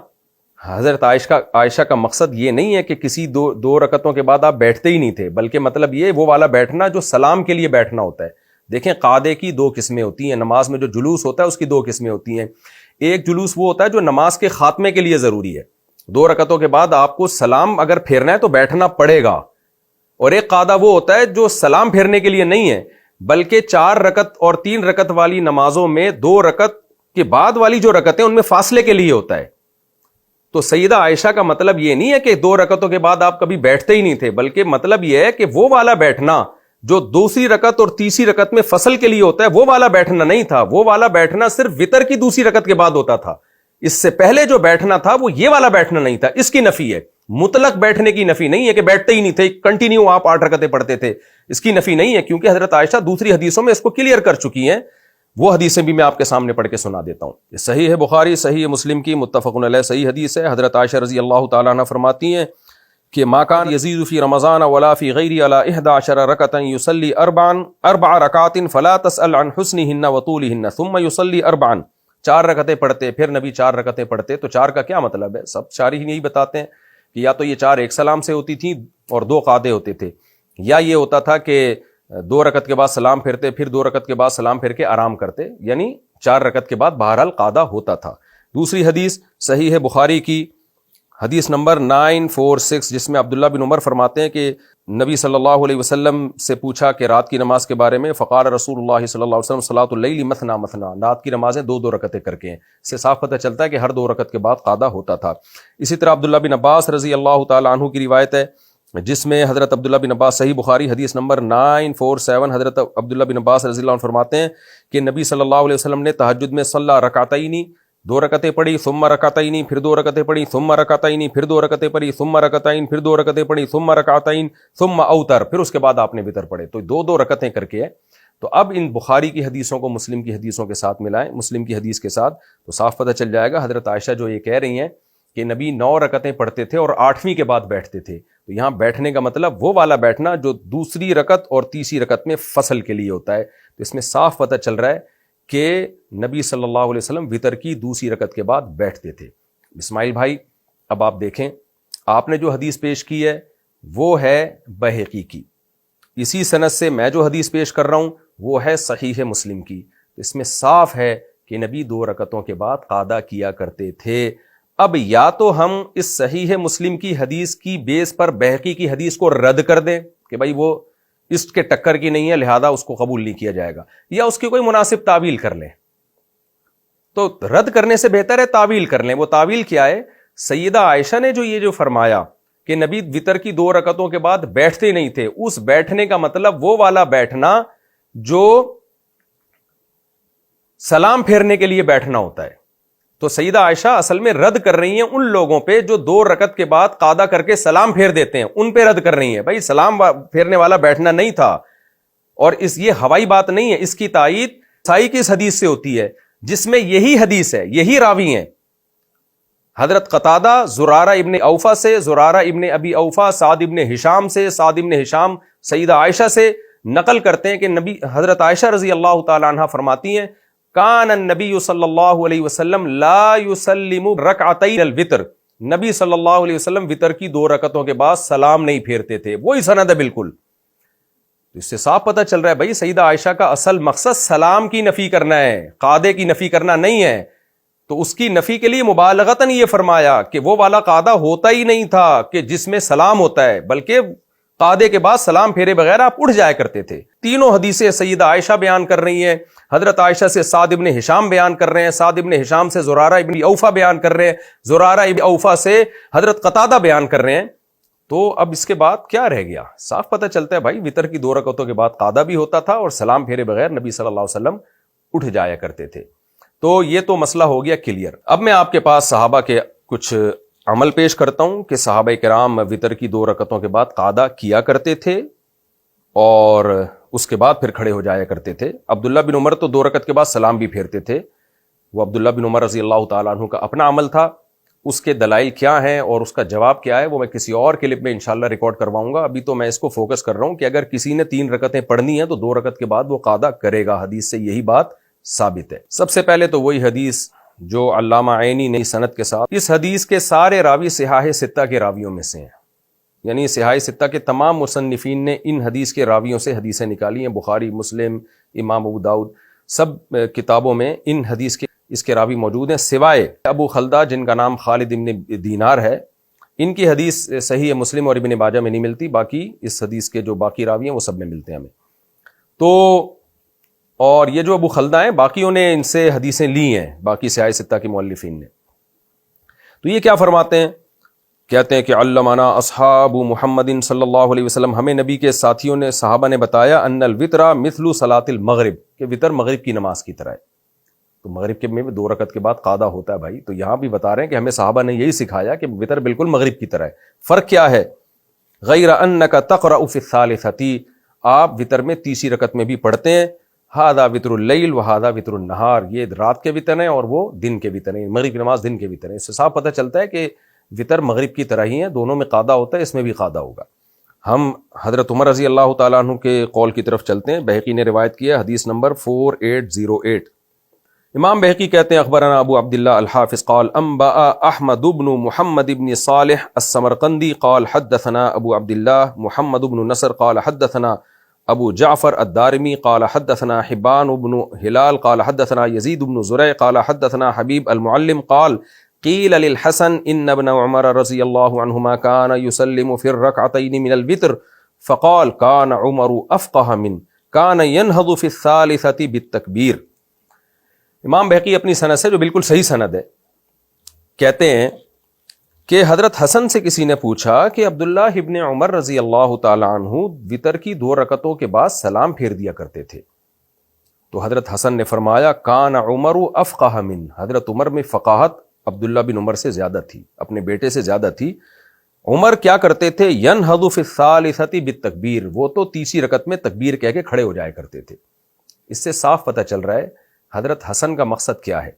حضرت عائشہ کا مقصد یہ نہیں ہے کہ کسی 2 رکعتوں کے بعد آپ بیٹھتے ہی نہیں تھے، بلکہ مطلب یہ وہ والا بیٹھنا جو سلام کے لیے بیٹھنا ہوتا ہے۔ دیکھیں، قعدے کی 2 قسمیں ہوتی ہیں، نماز میں جو جلوس ہوتا ہے اس کی 2 قسمیں ہوتی ہیں۔ ایک جلوس وہ ہوتا ہے جو نماز کے خاتمے کے لیے ضروری ہے، 2 رکعتوں کے بعد آپ کو سلام اگر پھیرنا ہے تو بیٹھنا پڑے گا، اور ایک قعدہ وہ ہوتا ہے جو سلام پھیرنے کے لیے نہیں ہے، بلکہ 4 رکعت اور 3 رکعت والی نمازوں میں 2 رکعت کے بعد والی جو رکعتیں ان میں فاصلے کے لیے ہوتا ہے۔ تو سیدہ عائشہ کا مطلب یہ نہیں ہے کہ 2 رکعتوں کے بعد آپ کبھی بیٹھتے ہی نہیں تھے، بلکہ مطلب یہ ہے کہ وہ والا بیٹھنا جو دوسری رکعت اور تیسری رکعت میں فصل کے لیے ہوتا ہے، وہ والا بیٹھنا نہیں تھا۔ وہ والا بیٹھنا صرف وتر کی دوسری رکعت کے بعد ہوتا تھا، اس سے پہلے جو بیٹھنا تھا وہ یہ والا بیٹھنا نہیں تھا۔ اس کی نفی ہے، مطلق بیٹھنے کی نفی نہیں ہے کہ بیٹھتے ہی نہیں تھے، کنٹینیو آپ 8 رکعتیں پڑھتے تھے، اس کی نفی نہیں ہے، کیونکہ حضرت عائشہ دوسری حدیثوں میں اس کو کلیئر کر چکی ہیں۔ وہ حدیثیں بھی میں آپ کے سامنے پڑھ کے سنا دیتا ہوں۔ یہ صحیح ہے بخاری، صحیح ہے مسلم کی، متفق علیہ صحیح حدیث ہے۔ حضرت عائشہ رضی اللہ تعالیٰ عنہ فرماتی ہیں کہ ما کان یزید فی رمضان ولا فی غیری علی 11 رکعۃ یصلی 4 رکعات فلا تسأل عن حسنہن وطولہن ثم یصلی 4، 4 رکعتیں پڑھتے، پھر نبی 4 رکعتیں پڑھتے۔ تو 4 کا کیا مطلب ہے؟ سب شارح نہیں بتاتے ہیں کہ یا تو یہ 4 ایک سلام سے ہوتی تھیں اور 2 قعدے ہوتے تھے، یا یہ ہوتا تھا کہ 2 رکعت کے بعد سلام پھرتے، پھر 2 رکعت کے بعد سلام پھر کے آرام کرتے، یعنی 4 رکعت کے بعد بہرحال قعدہ ہوتا تھا۔ دوسری حدیث صحیح ہے بخاری کی، حدیث نمبر 946، جس میں عبداللہ بن عمر فرماتے ہیں کہ نبی صلی اللہ علیہ وسلم سے پوچھا کہ رات کی نماز کے بارے میں، فقال رسول اللہ صلی اللہ علیہ وسلم صلاۃ اللیل مثنا مثنا، رات کی نمازیں دو دو رکعتیں کر کے ہیں۔ اس سے صاف پتہ چلتا ہے کہ ہر 2 رکعت کے بعد قادہ ہوتا تھا۔ اسی طرح عبداللہ بن عباس رضی اللہ تعالیٰ عنہ کی روایت ہے جس میں حضرت عبداللہ بن عباس، صحیح بخاری حدیث نمبر 947، حضرت عبداللہ بن عباس رضی اللہ عنہ فرماتے ہیں کہ نبی صلی اللہ علیہ وسلم نے تہجد میں صلی رکعتین، 2 رکعتیں پڑھی، ثم رکعتین، پھر 2 رکعتیں پڑھی، ثم رکعتین، پھر 2 رکعتیں پڑھی، ثم رکعتین، پھر 2 رکعتیں پڑھی، ثم رکعتین، ثم اوتر، پھر اس کے بعد آپ نے وتر پڑھے۔ تو 2 رکعتیں کر کے ہے۔ تو اب ان بخاری کی حدیثوں کو مسلم کی حدیثوں کے ساتھ ملائیں، مسلم کی حدیث کے ساتھ، تو صاف پتہ چل جائے گا حضرت عائشہ جو یہ کہہ رہی ہیں کہ نبی 9 رکعتیں پڑھتے تھے اور 8ویں کے بعد بیٹھتے تھے، تو یہاں بیٹھنے کا مطلب وہ والا بیٹھنا جو دوسری رکعت اور تیسری رکعت میں فصل کے لیے ہوتا ہے۔ تو اس میں صاف پتہ چل رہا ہے کہ نبی صلی اللہ علیہ وسلم وتر کی دوسری رکعت کے بعد بیٹھتے تھے۔ اسماعیل بھائی اب آپ دیکھیں، آپ نے جو حدیث پیش کی ہے وہ ہے بہقی کی، اسی سند سے میں جو حدیث پیش کر رہا ہوں وہ ہے صحیح مسلم کی۔ اس میں صاف ہے کہ نبی 2 رکعتوں کے بعد قادہ کیا کرتے تھے۔ اب یا تو ہم اس صحیح مسلم کی حدیث کی بیس پر بہقی کی حدیث کو رد کر دیں کہ بھائی وہ اس کے ٹکر کی نہیں ہے لہذا اس کو قبول نہیں کیا جائے گا، یا اس کی کوئی مناسب تعویل کر لیں۔ تو رد کرنے سے بہتر ہے تعویل کر لیں۔ وہ تعویل کیا ہے؟ سیدہ عائشہ نے جو فرمایا کہ نبی وتر کی 2 رکعتوں کے بعد بیٹھتے نہیں تھے، اس بیٹھنے کا مطلب وہ والا بیٹھنا جو سلام پھیرنے کے لیے بیٹھنا ہوتا ہے۔ تو سیدہ عائشہ اصل میں رد کر رہی ہیں ان لوگوں پہ جو 2 رکعت کے بعد قادہ کر کے سلام پھیر دیتے ہیں، ان پہ رد کر رہی ہیں۔ بھائی سلام پھیرنے والا بیٹھنا نہیں تھا، اور یہ ہوائی بات نہیں ہے، اس کی تائید سائی کی اس حدیث سے ہوتی ہے جس میں یہی حدیث ہے، یہی راوی ہیں، حضرت قتادہ زرارہ ابن اوفا سے، زرارہ ابن ابی اوفا سعد ابن ہشام سے، سعد ابن ہشام سیدہ عائشہ سے نقل کرتے ہیں کہ نبی حضرت عائشہ رضی اللہ تعالی عنہ فرماتی ہیں کان النبی صلی اللہ علیہ وسلم لا یسلم رکعتین الوتر، نبی صلی اللہ علیہ وسلم وتر کی 2 رکعتوں کے بعد سلام نہیں پھیرتے تھے۔ وہی سند ہے بالکل۔ اس سے صاف پتہ چل رہا ہے بھائی سیدہ عائشہ کا اصل مقصد سلام کی نفی کرنا ہے، قادے کی نفی کرنا نہیں ہے۔ تو اس کی نفی کے لیے مبالغتاً یہ فرمایا کہ وہ والا قادہ ہوتا ہی نہیں تھا کہ جس میں سلام ہوتا ہے، بلکہ قادے کے بعد سلام پھیرے بغیر آپ اٹھ جایا کرتے تھے۔ تینوں حدیثیں سیدہ عائشہ بیان کر رہی ہیں، حضرت عائشہ سے سعد ابن ہشام بیان کر رہے ہیں، سعد ابن ہشام سے زرارہ ابن اوفا بیان کر رہے ہیں، زرارہ ابن اوفا سے حضرت قتادہ بیان کر رہے ہیں۔ تو اب اس کے بعد کیا رہ گیا؟ صاف پتہ چلتا ہے بھائی وتر کی 2 رکعتوں کے بعد قادہ بھی ہوتا تھا اور سلام پھیرے بغیر نبی صلی اللہ علیہ وسلم اٹھ جایا کرتے تھے۔ تو یہ تو مسئلہ ہو گیا کلیئر۔ اب میں آپ کے پاس صحابہ کے کچھ عمل پیش کرتا ہوں کہ صحابہ کرام وتر کی 2 رکعتوں کے بعد قادہ کیا کرتے تھے اور اس کے بعد پھر کھڑے ہو جایا کرتے تھے۔ عبداللہ بن عمر تو 2 رکعت کے بعد سلام بھی پھیرتے تھے، وہ عبداللہ بن عمر رضی اللہ تعالیٰ عنہ کا اپنا عمل تھا۔ اس کے دلائل کیا ہیں اور اس کا جواب کیا ہے وہ میں کسی اور کلپ میں انشاءاللہ ریکارڈ کرواؤں گا۔ ابھی تو میں اس کو فوکس کر رہا ہوں کہ اگر کسی نے 3 رکعتیں پڑھنی ہیں تو 2 رکعت کے بعد وہ قادہ کرے گا، حدیث سے یہی بات ثابت ہے۔ سب سے پہلے تو وہی حدیث جو علامہ عینی نے سند کے ساتھ، اس حدیث کے سارے راوی صحاح 6 کے راویوں میں سے ہیں، یعنی صحاح 6 کے تمام مصنفین نے ان حدیث کے راویوں سے حدیثیں نکالی ہیں۔ بخاری، مسلم، امام ابو داؤد، سب کتابوں میں ان حدیث کے اس کے راوی موجود ہیں، سوائے ابو خلدہ جن کا نام خالد ابن دینار ہے، ان کی حدیث صحیح مسلم اور ابن ماجہ میں نہیں ملتی، باقی اس حدیث کے جو باقی راوی ہیں وہ سب میں ملتے ہیں ہمیں۔ تو اور یہ جو ابو خلدہ ہیں باقیوں نے ان سے حدیثیں لی ہیں، باقی صحاح 6 کے مؤلفین نے۔ تو یہ کیا فرماتے ہیں؟ کہتے ہیں کہ علمنا اصحاب محمد صلی اللہ علیہ وسلم، ہمیں نبی کے ساتھیوں نے، صحابہ نے بتایا ان الوتر مثل صلاۃ المغرب، کہ وتر مغرب کی نماز کی طرح ہے۔ تو مغرب کے میں 2 رکعت کے بعد قادہ ہوتا ہے بھائی، تو یہاں بھی بتا رہے ہیں کہ ہمیں صحابہ نے یہی سکھایا کہ وتر بالکل مغرب کی طرح ہے۔ فرق کیا ہے؟ غیر انک تقرأ فی الثالثۃ، آپ وتر میں تیسری رکعت میں بھی پڑھتے ہیں، ھذا وتر اللیل وھذا وتر النہار، یہ رات کے وتر ہیں اور وہ دن کے وتر ہیں، مغرب کی نماز دن کے وتر ہیں۔ اس سے صاف پتہ چلتا ہے کہ وتر مغرب کی طرح ہی ہیں، دونوں میں قادہ ہوتا ہے، اس میں بھی قادہ ہوگا۔ ہم حضرت عمر رضی اللہ تعالیٰ عنہ کے قول کی طرف چلتے ہیں، بہقی نے روایت کیا، حدیث نمبر 4808۔ امام بہقی کہتے ہیں اخبرنا ابو عبداللہ الحافظ قال انبأ احمد بن محمد بن صالح السمرقندی قال حدثنا ابو عبداللہ محمد بن نصر قال حدثنا ابو جعفر الدارمی قال حدثنا حبان بن ہلال قال حدثنا یزید بن زرع قال حدثنا حبیب المعلم قال قیل للحسن ان ابن عمر رضی اللہ عنہما کان یسلم فی الرکعتین من الوتر فقال کان عمر افقہ من کان ینہض فی الثالثۃ بالتکبیر. امام بہقی اپنی سند سے، جو بالکل صحیح سند ہے، کہتے ہیں کہ حضرت حسن سے کسی نے پوچھا کہ عبداللہ ابن عمر رضی اللہ تعالی عنہ وطر کی 2 رکعتوں کے بعد سلام پھیر دیا کرتے تھے. تو حضرت حسن نے فرمایا کان عمر افقہ من، حضرت عمر میں فقاہت عبداللہ بن عمر سے زیادہ تھی، اپنے بیٹے سے زیادہ تھی. عمر کیا کرتے تھے؟ ینہض فی الثالثۃ بالتکبیر، وہ تو تیسری رکعت میں تکبیر کہہ کے کھڑے ہو جایا کرتے تھے. اس سے صاف پتہ چل رہا ہے حضرت حسن کا مقصد کیا ہے.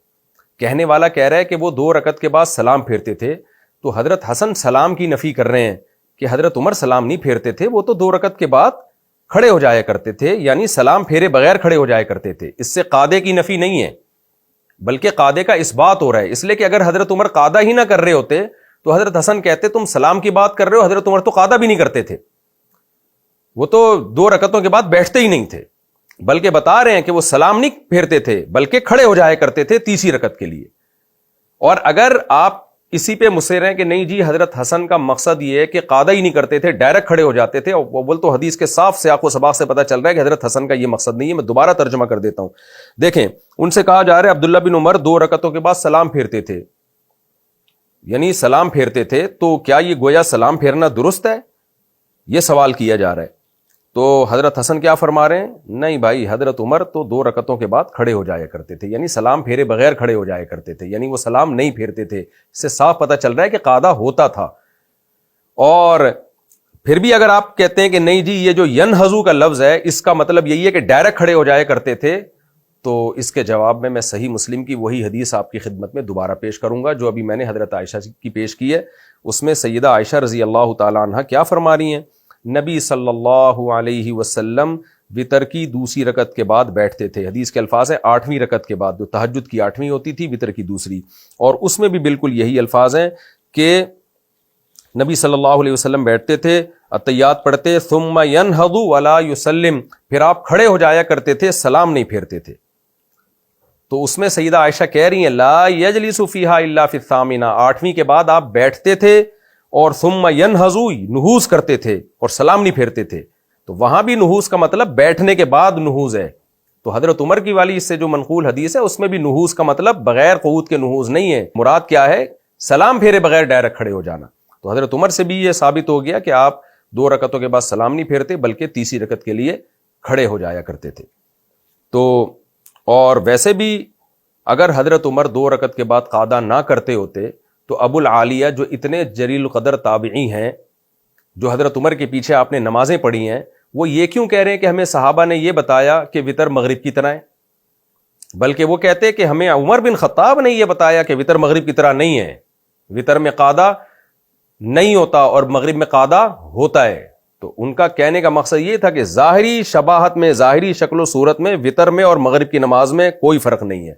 کہنے والا کہہ رہا ہے کہ وہ 2 رکعت کے بعد سلام پھیرتے تھے، تو حضرت حسن سلام کی نفی کر رہے ہیں کہ حضرت عمر سلام نہیں پھیرتے تھے، وہ تو 2 رکعت کے بعد کھڑے ہو جایا کرتے تھے، یعنی سلام پھیرے بغیر کھڑے ہو جایا کرتے تھے. اس سے قادے کی نفی نہیں ہے بلکہ قادے کا اس بات ہو رہا ہے. اس لیے کہ اگر حضرت عمر قادہ ہی نہ کر رہے ہوتے تو حضرت حسن کہتے تم سلام کی بات کر رہے ہو، حضرت عمر تو قادہ بھی نہیں کرتے تھے، وہ تو 2 رکعتوں کے بعد بیٹھتے ہی نہیں تھے، بلکہ بتا رہے ہیں کہ وہ سلام نہیں پھیرتے تھے بلکہ کھڑے ہو جایا کرتے تھے تیسری رکعت کے لیے. اور اگر آپ اسی پہ مصر ہیں کہ نہیں جی حضرت حسن کا مقصد یہ ہے کہ قادہ ہی نہیں کرتے تھے، ڈائریکٹ کھڑے ہو جاتے تھے، اول تو حدیث کے صاف سیاق و سباق سے پتہ چل رہا ہے کہ حضرت حسن کا یہ مقصد نہیں ہے. میں دوبارہ ترجمہ کر دیتا ہوں. دیکھیں، ان سے کہا جا رہا ہے عبداللہ بن عمر 2 رکعتوں کے بعد سلام پھیرتے تھے، یعنی سلام پھیرتے تھے، تو کیا یہ گویا سلام پھیرنا درست ہے؟ یہ سوال کیا جا رہا ہے. تو حضرت حسن کیا فرما رہے ہیں؟ نہیں بھائی، حضرت عمر تو 2 رکعتوں کے بعد کھڑے ہو جایا کرتے تھے، یعنی سلام پھیرے بغیر کھڑے ہو جایا کرتے تھے، یعنی وہ سلام نہیں پھیرتے تھے. اس سے صاف پتہ چل رہا ہے کہ قادہ ہوتا تھا. اور پھر بھی اگر آپ کہتے ہیں کہ نہیں جی یہ جو ینہضو کا لفظ ہے اس کا مطلب یہی ہے کہ ڈائریکٹ کھڑے ہو جایا کرتے تھے، تو اس کے جواب میں صحیح مسلم کی وہی حدیث آپ کی خدمت میں دوبارہ پیش کروں گا جو ابھی میں نے حضرت عائشہ کی پیش کی ہے. اس میں سیدہ عائشہ رضی اللہ تعالی عنہ کیا فرما رہی ہیں؟ نبی صلی اللہ علیہ وسلم وطر کی 2ری رکعت کے بعد بیٹھتے تھے. حدیث کے الفاظ ہیں 8ویں رکعت کے بعد، جو تہجد کی 8ویں ہوتی تھی، وطر کی 2ری، اور اس میں بھی بالکل یہی الفاظ ہیں کہ نبی صلی اللہ علیہ وسلم بیٹھتے تھے، اتحیات پڑھتے، ثم ینہض ولا یسلم، پھر آپ کھڑے ہو جایا کرتے تھے، سلام نہیں پھیرتے تھے. تو اس میں سیدہ عائشہ کہہ رہی ہیں لا یجلس فیہا الا فی الثامنہ، 8ویں کے بعد آپ بیٹھتے تھے اور ثم ینہض، نہوض کرتے تھے اور سلام نہیں پھیرتے تھے. تو وہاں بھی نہوض کا مطلب بیٹھنے کے بعد نہوض ہے. تو حضرت عمر کی والی اس سے جو منقول حدیث ہے اس میں بھی نہوض کا مطلب بغیر قعود کے نہوض نہیں ہے، مراد کیا ہے؟ سلام پھیرے بغیر ڈائریکٹ کھڑے ہو جانا. تو حضرت عمر سے بھی یہ ثابت ہو گیا کہ آپ 2 رکعتوں کے بعد سلام نہیں پھیرتے بلکہ تیسری رکعت کے لیے کھڑے ہو جایا کرتے تھے. تو اور ویسے بھی اگر حضرت عمر 2 رکعت کے بعد قعدہ نہ کرتے ہوتے تو ابو العالیہ جو اتنے جلیل القدر تابعی ہیں، جو حضرت عمر کے پیچھے آپ نے نمازیں پڑھی ہیں، وہ یہ کیوں کہہ رہے ہیں کہ ہمیں صحابہ نے یہ بتایا کہ وطر مغرب کی طرح ہے، بلکہ وہ کہتے ہیں کہ ہمیں عمر بن خطاب نے یہ بتایا کہ وطر مغرب کی طرح نہیں ہے، وطر میں قعدہ نہیں ہوتا اور مغرب میں قعدہ ہوتا ہے. تو ان کا کہنے کا مقصد یہ تھا کہ ظاہری شباہت میں، ظاہری شکل و صورت میں وطر میں اور مغرب کی نماز میں کوئی فرق نہیں ہے.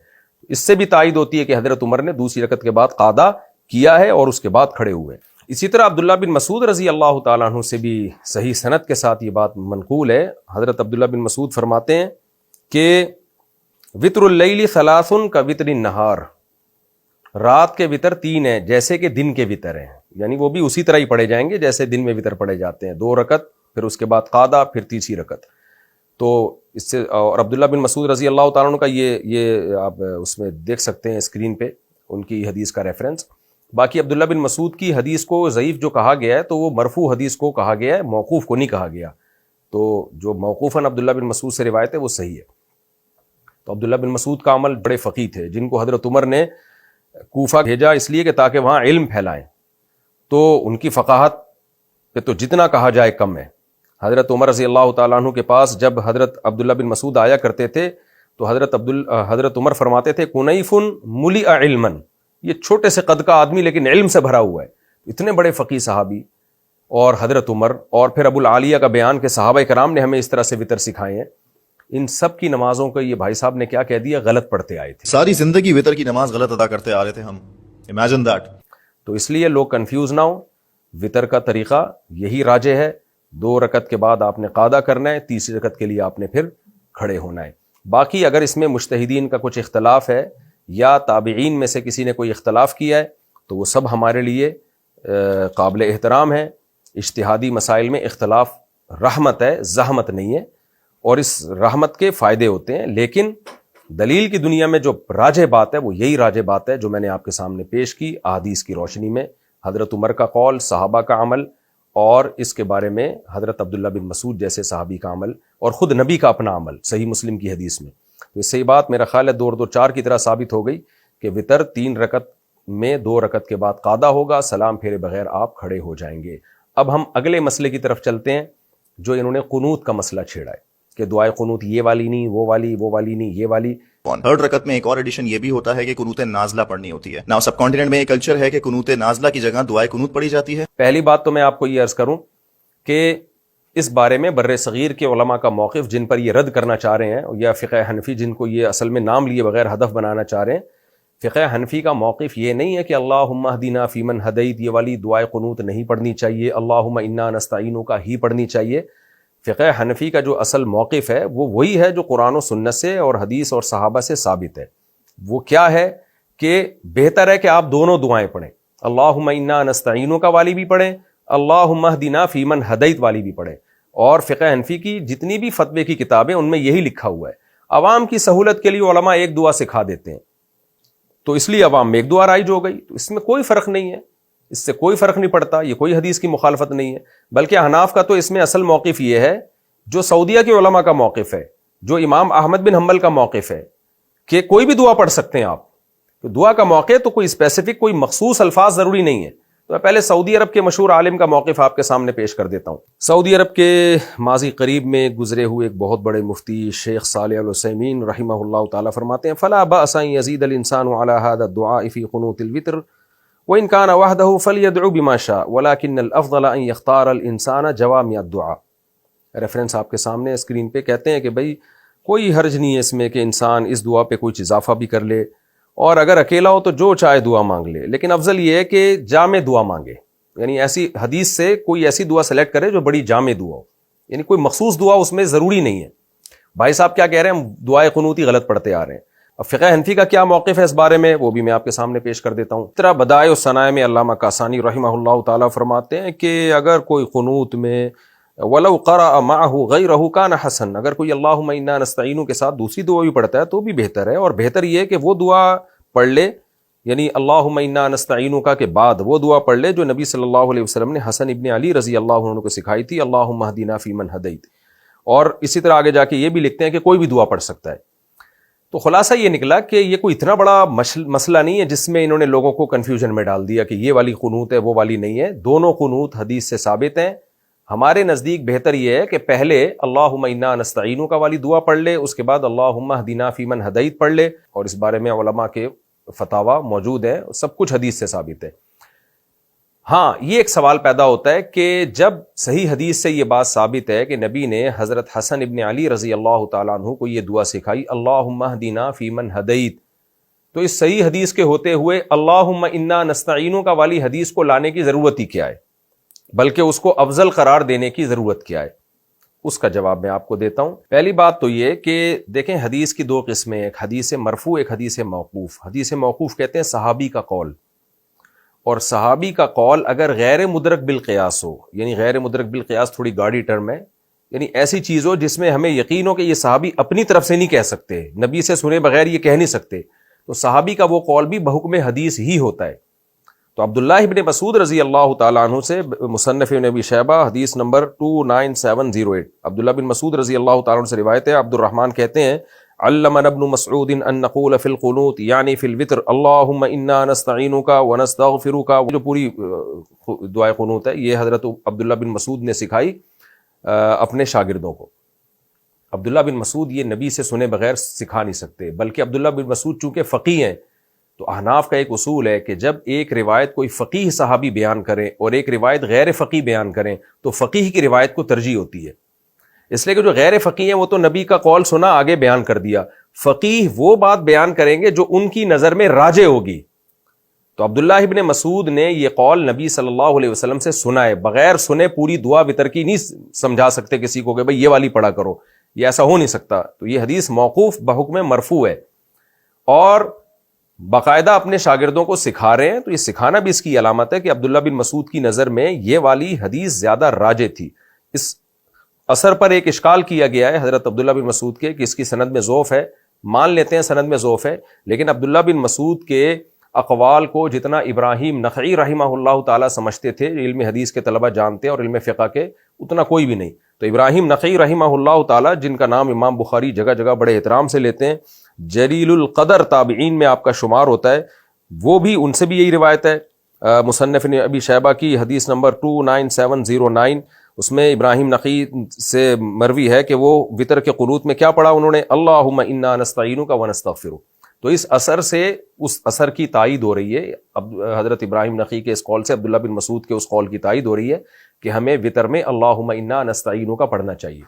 اس سے بھی تائید ہوتی ہے کہ حضرت عمر نے 2ری رکعت کے بعد قعدہ کیا ہے اور اس کے بعد کھڑے ہوئے. اسی طرح عبداللہ بن مسعود رضی اللہ تعالیٰ عنہ سے بھی صحیح سند کے ساتھ یہ بات منقول ہے. حضرت عبداللہ بن مسعود فرماتے ہیں کہ وطر اللیل 3 کا وطر النہار، رات کے وطر 3 ہیں جیسے کہ دن کے وطر ہیں، یعنی وہ بھی اسی طرح ہی پڑھے جائیں گے جیسے دن میں وطر پڑھے جاتے ہیں، 2 رکعت پھر اس کے بعد قعدہ پھر تیسری رکعت. تو اس سے اور عبداللہ بن مسعود رضی اللہ تعالیٰ عنہ کا یہ آپ اس میں دیکھ سکتے ہیں اسکرین پہ ان کی حدیث کا ریفرنس. باقی عبداللہ بن مسعود کی حدیث کو ضعیف جو کہا گیا ہے تو وہ مرفوع حدیث کو کہا گیا ہے، موقوف کو نہیں کہا گیا. تو جو موقوفاً عبداللہ بن مسعود سے روایت ہے وہ صحیح ہے. تو عبداللہ بن مسعود کا عمل بڑے فقیہ تھے جن کو حضرت عمر نے کوفہ بھیجا اس لیے کہ تاکہ وہاں علم پھیلائیں. تو ان کی فقاہت پہ تو جتنا کہا جائے کم ہے. حضرت عمر رضی اللہ تعالیٰ عنہ کے پاس جب حضرت عبداللہ بن مسعود آیا کرتے تھے تو حضرت عمر فرماتے تھے کنیف ملئ علما، یہ چھوٹے سے قد کا آدمی لیکن علم سے بھرا ہوا ہے. اتنے بڑے فقیہ صحابی اور حضرت عمر، اور پھر ابو العالیہ کا بیان کہ صحابہ کرام نے ہمیں اس طرح سے وطر سکھائے ہیں. ان سب کی نمازوں کو یہ بھائی صاحب نے کیا کہہ دیا؟ غلط پڑھتے آئے تھے. ساری زندگی وطر کی نماز غلط ادا کرتے آ رہے تھے ہم. Imagine that. تو اس لیے لوگ کنفیوز نہ ہوں، وطر کا طریقہ یہی راجح ہے. 2 رکعت کے بعد آپ نے قعدہ کرنا ہے، تیسری رکعت کے لیے آپ نے پھر کھڑے ہونا ہے. باقی اگر اس میں مجتہدین کا کچھ اختلاف ہے یا تابعین میں سے کسی نے کوئی اختلاف کیا ہے تو وہ سب ہمارے لیے قابل احترام ہے. اجتہادی مسائل میں اختلاف رحمت ہے, زحمت نہیں ہے, اور اس رحمت کے فائدے ہوتے ہیں. لیکن دلیل کی دنیا میں جو راجح بات ہے وہ یہی راجح بات ہے جو میں نے آپ کے سامنے پیش کی احادیث کی روشنی میں. حضرت عمر کا قول, صحابہ کا عمل, اور اس کے بارے میں حضرت عبداللہ بن مسعود جیسے صحابی کا عمل, اور خود نبی کا اپنا عمل صحیح مسلم کی حدیث میں. تو اس سے یہ بات میرا خیال ہے 2-2-4 کی طرح ثابت ہو گئی کہ وطر 3 رکعت میں 2 رکعت کے بعد قادہ ہوگا, سلام پھیرے بغیر آپ کھڑے ہو جائیں گے. اب ہم اگلے مسئلے کی طرف چلتے ہیں جو انہوں نے قنوت کا مسئلہ چھیڑا ہے کہ دعائے قنوت یہ والی نہیں, وہ والی نہیں, یہ والی. تھرڈ رکعت میں ایک اور ایڈیشن یہ بھی ہوتا ہے کہ قنوت نازلہ پڑھنی ہوتی ہے. ناؤ سب کانٹیننٹ میں یہ کلچر ہے کہ قنوت نازلہ کی جگہ دعائے قنوت پڑھی جاتی ہے. پہلی بات تو میں آپ کو یہ عرض کروں کہ اس بارے میں بر صغیر کے علماء کا موقف جن پر یہ رد کرنا چاہ رہے ہیں, یا فقہ حنفی جن کو یہ اصل میں نام لیے بغیر ہدف بنانا چاہ رہے ہیں, فقہ حنفی کا موقف یہ نہیں ہے کہ اللہم اہدنا فیمن ہدیت یہ والی دعائے قنوت نہیں پڑھنی چاہیے, اللہم انا نستعینک کا ہی پڑھنی چاہیے. فقہ حنفی کا جو اصل موقف ہے وہ وہی ہے جو قرآن و سنت سے اور حدیث اور صحابہ سے ثابت ہے. وہ کیا ہے کہ بہتر ہے کہ آپ دونوں دعائیں پڑھیں, اللہم انا نستعینک والی بھی پڑھیں, اللہم اہدنا فیمن ہدیت والی بھی پڑھیں. اور فقہ حنفی کی جتنی بھی فتوے کی کتابیں ان میں یہی لکھا ہوا ہے. عوام کی سہولت کے لیے علماء ایک دعا سکھا دیتے ہیں تو اس لیے عوام میں ایک دعا رائج ہو گئی, تو اس میں کوئی فرق نہیں ہے, اس سے کوئی فرق نہیں پڑتا. یہ کوئی حدیث کی مخالفت نہیں ہے. بلکہ احناف کا تو اس میں اصل موقف یہ ہے جو سعودیہ کے علماء کا موقف ہے, جو امام احمد بن حنبل کا موقف ہے کہ کوئی بھی دعا پڑھ سکتے ہیں آپ. تو دعا کا موقع تو کوئی اسپیسیفک کوئی مخصوص الفاظ ضروری نہیں ہے. تو میں پہلے سعودی عرب کے مشہور عالم کا موقف آپ کے سامنے پیش کر دیتا ہوں. سعودی عرب کے ماضی قریب میں گزرے ہوئے ایک بہت بڑے مفتی شیخ صالح العثیمین رحمہ اللہ تعالیٰ فرماتے ہیں فلا بأس ان يزيد الانسان على هذا الدعاء في قنوت الوتر وان كان وحده فليدعو بما شاء ولكن الافضل ان يختار الانسان جوامع الدعاء. ریفرنس آپ کے سامنے اسکرین پہ. کہتے ہیں کہ بھئی کوئی حرج نہیں ہے اس میں کہ انسان اس دعا پہ کوئی اضافہ بھی کر لے, اور اگر اکیلا ہو تو جو چاہے دعا مانگ لے, لیکن افضل یہ ہے کہ جامع دعا مانگے. یعنی ایسی حدیث سے کوئی ایسی دعا سلیکٹ کرے جو بڑی جامع دعا ہو, یعنی کوئی مخصوص دعا اس میں ضروری نہیں ہے. بھائی صاحب کیا کہہ رہے ہیں, ہم دعائے قنوتی غلط پڑھتے آ رہے ہیں. اب فقہ حنفی کا کیا موقف ہے اس بارے میں وہ بھی میں آپ کے سامنے پیش کر دیتا ہوں. طرح بدائع الثناء میں علامہ کاسانی رحمہ اللہ تعالیٰ فرماتے ہیں کہ اگر کوئی قنوت میں ولو قرأ معه غیرہ کان حسن, اگر کوئی اللہم انا نستعین کے ساتھ دوسری دعا بھی پڑھتا ہے تو بھی بہتر ہے. اور بہتر یہ ہے کہ وہ دعا پڑھ لے, یعنی اللہم انا نستعینک کے بعد وہ دعا پڑھ لے جو نبی صلی اللہ علیہ وسلم نے حسن ابن علی رضی اللہ عنہ کو سکھائی تھی, اللہم اہدنا فیمن ہدیت. اور اسی طرح آگے جا کے یہ بھی لکھتے ہیں کہ کوئی بھی دعا پڑھ سکتا ہے. تو خلاصہ یہ نکلا کہ یہ کوئی اتنا بڑا مسئلہ نہیں ہے جس میں انہوں نے لوگوں کو کنفیوژن میں ڈال دیا کہ یہ والی قنوت ہے وہ والی نہیں ہے. دونوں قنوت حدیث سے ثابت ہیں. ہمارے نزدیک بہتر یہ ہے کہ پہلے اللہم انا نستعینک والی دعا پڑھ لے, اس کے بعد اللہم اہدنا فیمن ہدیت پڑھ لے. اور اس بارے میں علماء کے فتاوی موجود ہیں, سب کچھ حدیث سے ثابت ہے. ہاں یہ ایک سوال پیدا ہوتا ہے کہ جب صحیح حدیث سے یہ بات ثابت ہے کہ نبی نے حضرت حسن ابن علی رضی اللہ تعالیٰ عنہ کو یہ دعا سکھائی اللہم اہدنا فیمن ہدیت, تو اس صحیح حدیث کے ہوتے ہوئے اللہم انا نستعینک والی حدیث کو لانے کی ضرورت ہی کیا ہے, بلکہ اس کو افضل قرار دینے کی ضرورت کیا ہے؟ اس کا جواب میں آپ کو دیتا ہوں. پہلی بات تو یہ کہ دیکھیں حدیث کی 2 قسمیں, ایک حدیث مرفوع ایک حدیث موقوف. حدیث موقوف کہتے ہیں صحابی کا قول, اور صحابی کا قول اگر غیر مدرک بالقیاس ہو, یعنی غیر مدرک بالقیاس تھوڑی گاڑی ٹرم ہے, یعنی ایسی چیز ہو جس میں ہمیں یقین ہو کہ یہ صحابی اپنی طرف سے نہیں کہہ سکتے, نبی سے سنے بغیر یہ کہہ نہیں سکتے, تو صحابی کا وہ قول بھی بحکم حدیث ہی ہوتا ہے. تو عبداللہ ابن مسعود رضی اللہ تعالیٰ عنہ سے مصنف ابن ابی شیبہ حدیث نمبر 29708 عبداللہ بن مسعود رضی اللہ تعالیٰ عنہ سے روایت ہے. عبد الرحمن کہتے ہیں علمنا ابن مسعود ان نقول فی القنوت یعنی فی الوتر اللہم انا نستعینک ونستغفرک. جو پوری دعائے قنوت ہے یہ حضرت عبداللہ بن مسعود نے سکھائی اپنے شاگردوں کو. عبداللہ بن مسعود یہ نبی سے سنے بغیر سکھا نہیں سکتے, بلکہ عبداللہ بن مسعود چونکہ فقیہ ہیں تو احناف کا ایک اصول ہے کہ جب ایک روایت کوئی فقیہ صحابی بیان کریں اور ایک روایت غیر فقیہ بیان کریں تو فقیہ کی روایت کو ترجیح ہوتی ہے. اس لیے کہ جو غیر فقیہ ہیں وہ تو نبی کا قول سنا آگے بیان کر دیا, فقیہ وہ بات بیان کریں گے جو ان کی نظر میں راجح ہوگی. تو عبداللہ ابن مسعود نے یہ قول نبی صلی اللہ علیہ وسلم سے سنا ہے, بغیر سنے پوری دعا وتر کی نہیں سمجھا سکتے کسی کو کہ بھئی یہ والی پڑھا کرو, یہ ایسا ہو نہیں سکتا. تو یہ حدیث موقوف بحکم مرفوع ہے اور باقاعدہ اپنے شاگردوں کو سکھا رہے ہیں. تو یہ سکھانا بھی اس کی علامت ہے کہ عبداللہ بن مسعود کی نظر میں یہ والی حدیث زیادہ راجح تھی. اس اثر پر ایک اشکال کیا گیا ہے حضرت عبداللہ بن مسعود کے کہ اس کی سند میں ضعف ہے، مان لیتے ہیں سند میں ضعف ہے، لیکن عبداللہ بن مسعود کے اقوال کو جتنا ابراہیم نخعی رحمہ اللہ تعالیٰ سمجھتے تھے، علم حدیث کے طلبہ جانتے ہیں اور علم فقہ کے، اتنا کوئی بھی نہیں۔ تو ابراہیم نخعی رحمہ اللہ تعالیٰ، جن کا نام امام بخاری جگہ جگہ بڑے احترام سے لیتے ہیں، جلیل القدر تابعین میں آپ کا شمار ہوتا ہے، وہ بھی ان سے بھی یہی روایت ہے۔ مصنف ابی شیبہ کی حدیث نمبر 29709، اس میں ابراہیم نخعی سے مروی ہے کہ وہ وتر کے قنوت میں کیا پڑھا انہوں نے، اللہم انا نستعینک ونستغفرک۔ تو اس اثر سے اس اثر کی تائید ہو رہی ہے، حضرت ابراہیم نخعی کے اس قول سے عبداللہ بن مسعود کے اس قول کی تائید ہو رہی ہے کہ ہمیں وتر میں اللہم انا نستعینک پڑھنا چاہیے۔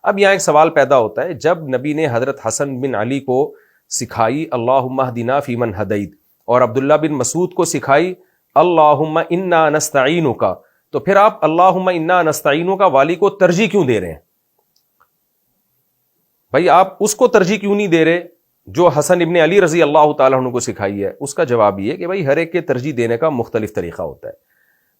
اب یہاں ایک سوال پیدا ہوتا ہے، جب نبی نے حضرت حسن بن علی کو سکھائی اللہم اہدنا فیمن ہدیت، اور عبداللہ بن مسعود کو سکھائی اللہم انا نستعینک، تو پھر آپ اللہم انا نستعینک والی کو ترجیح کیوں دے رہے ہیں؟ بھائی آپ اس کو ترجیح کیوں نہیں دے رہے جو حسن ابن علی رضی اللہ تعالیٰ عنہ کو سکھائی ہے؟ اس کا جواب یہ ہے کہ بھائی ہر ایک کے ترجیح دینے کا مختلف طریقہ ہوتا ہے۔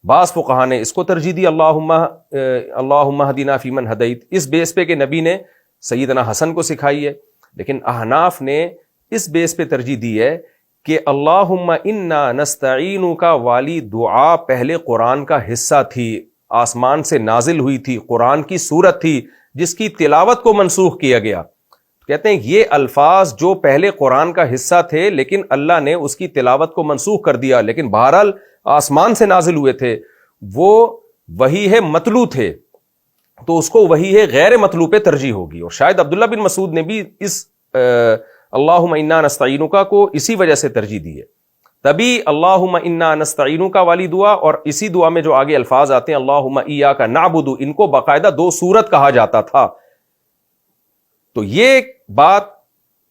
بعض فقہا نے اس کو ترجیح دی اللہم اہدنا فیمن ہدیت، اس بیس پہ کہ نبی نے سیدنا حسن کو سکھائی ہے، لیکن احناف نے اس بیس پہ ترجیح دی ہے کہ اللہم انا نستعینک والی دعا پہلے قرآن کا حصہ تھی، آسمان سے نازل ہوئی تھی، قرآن کی سورت تھی جس کی تلاوت کو منسوخ کیا گیا۔ کہتے ہیں یہ الفاظ جو پہلے قرآن کا حصہ تھے لیکن اللہ نے اس کی تلاوت کو منسوخ کر دیا، لیکن بہرحال آسمان سے نازل ہوئے تھے، وہ وحی ہے متلو تھے، تو اس کو وحی ہے غیر متلو پہ ترجیح ہوگی۔ اور شاید عبداللہ بن مسعود نے بھی اس اللہم انا نستعینک کو اسی وجہ سے ترجیح دی ہے، تبھی اللہم انا نستعینک والی دعا اور اسی دعا میں جو آگے الفاظ آتے ہیں اللہم ایاک نعبد، ان کو باقاعدہ دو سورت کہا جاتا تھا۔ تو یہ بات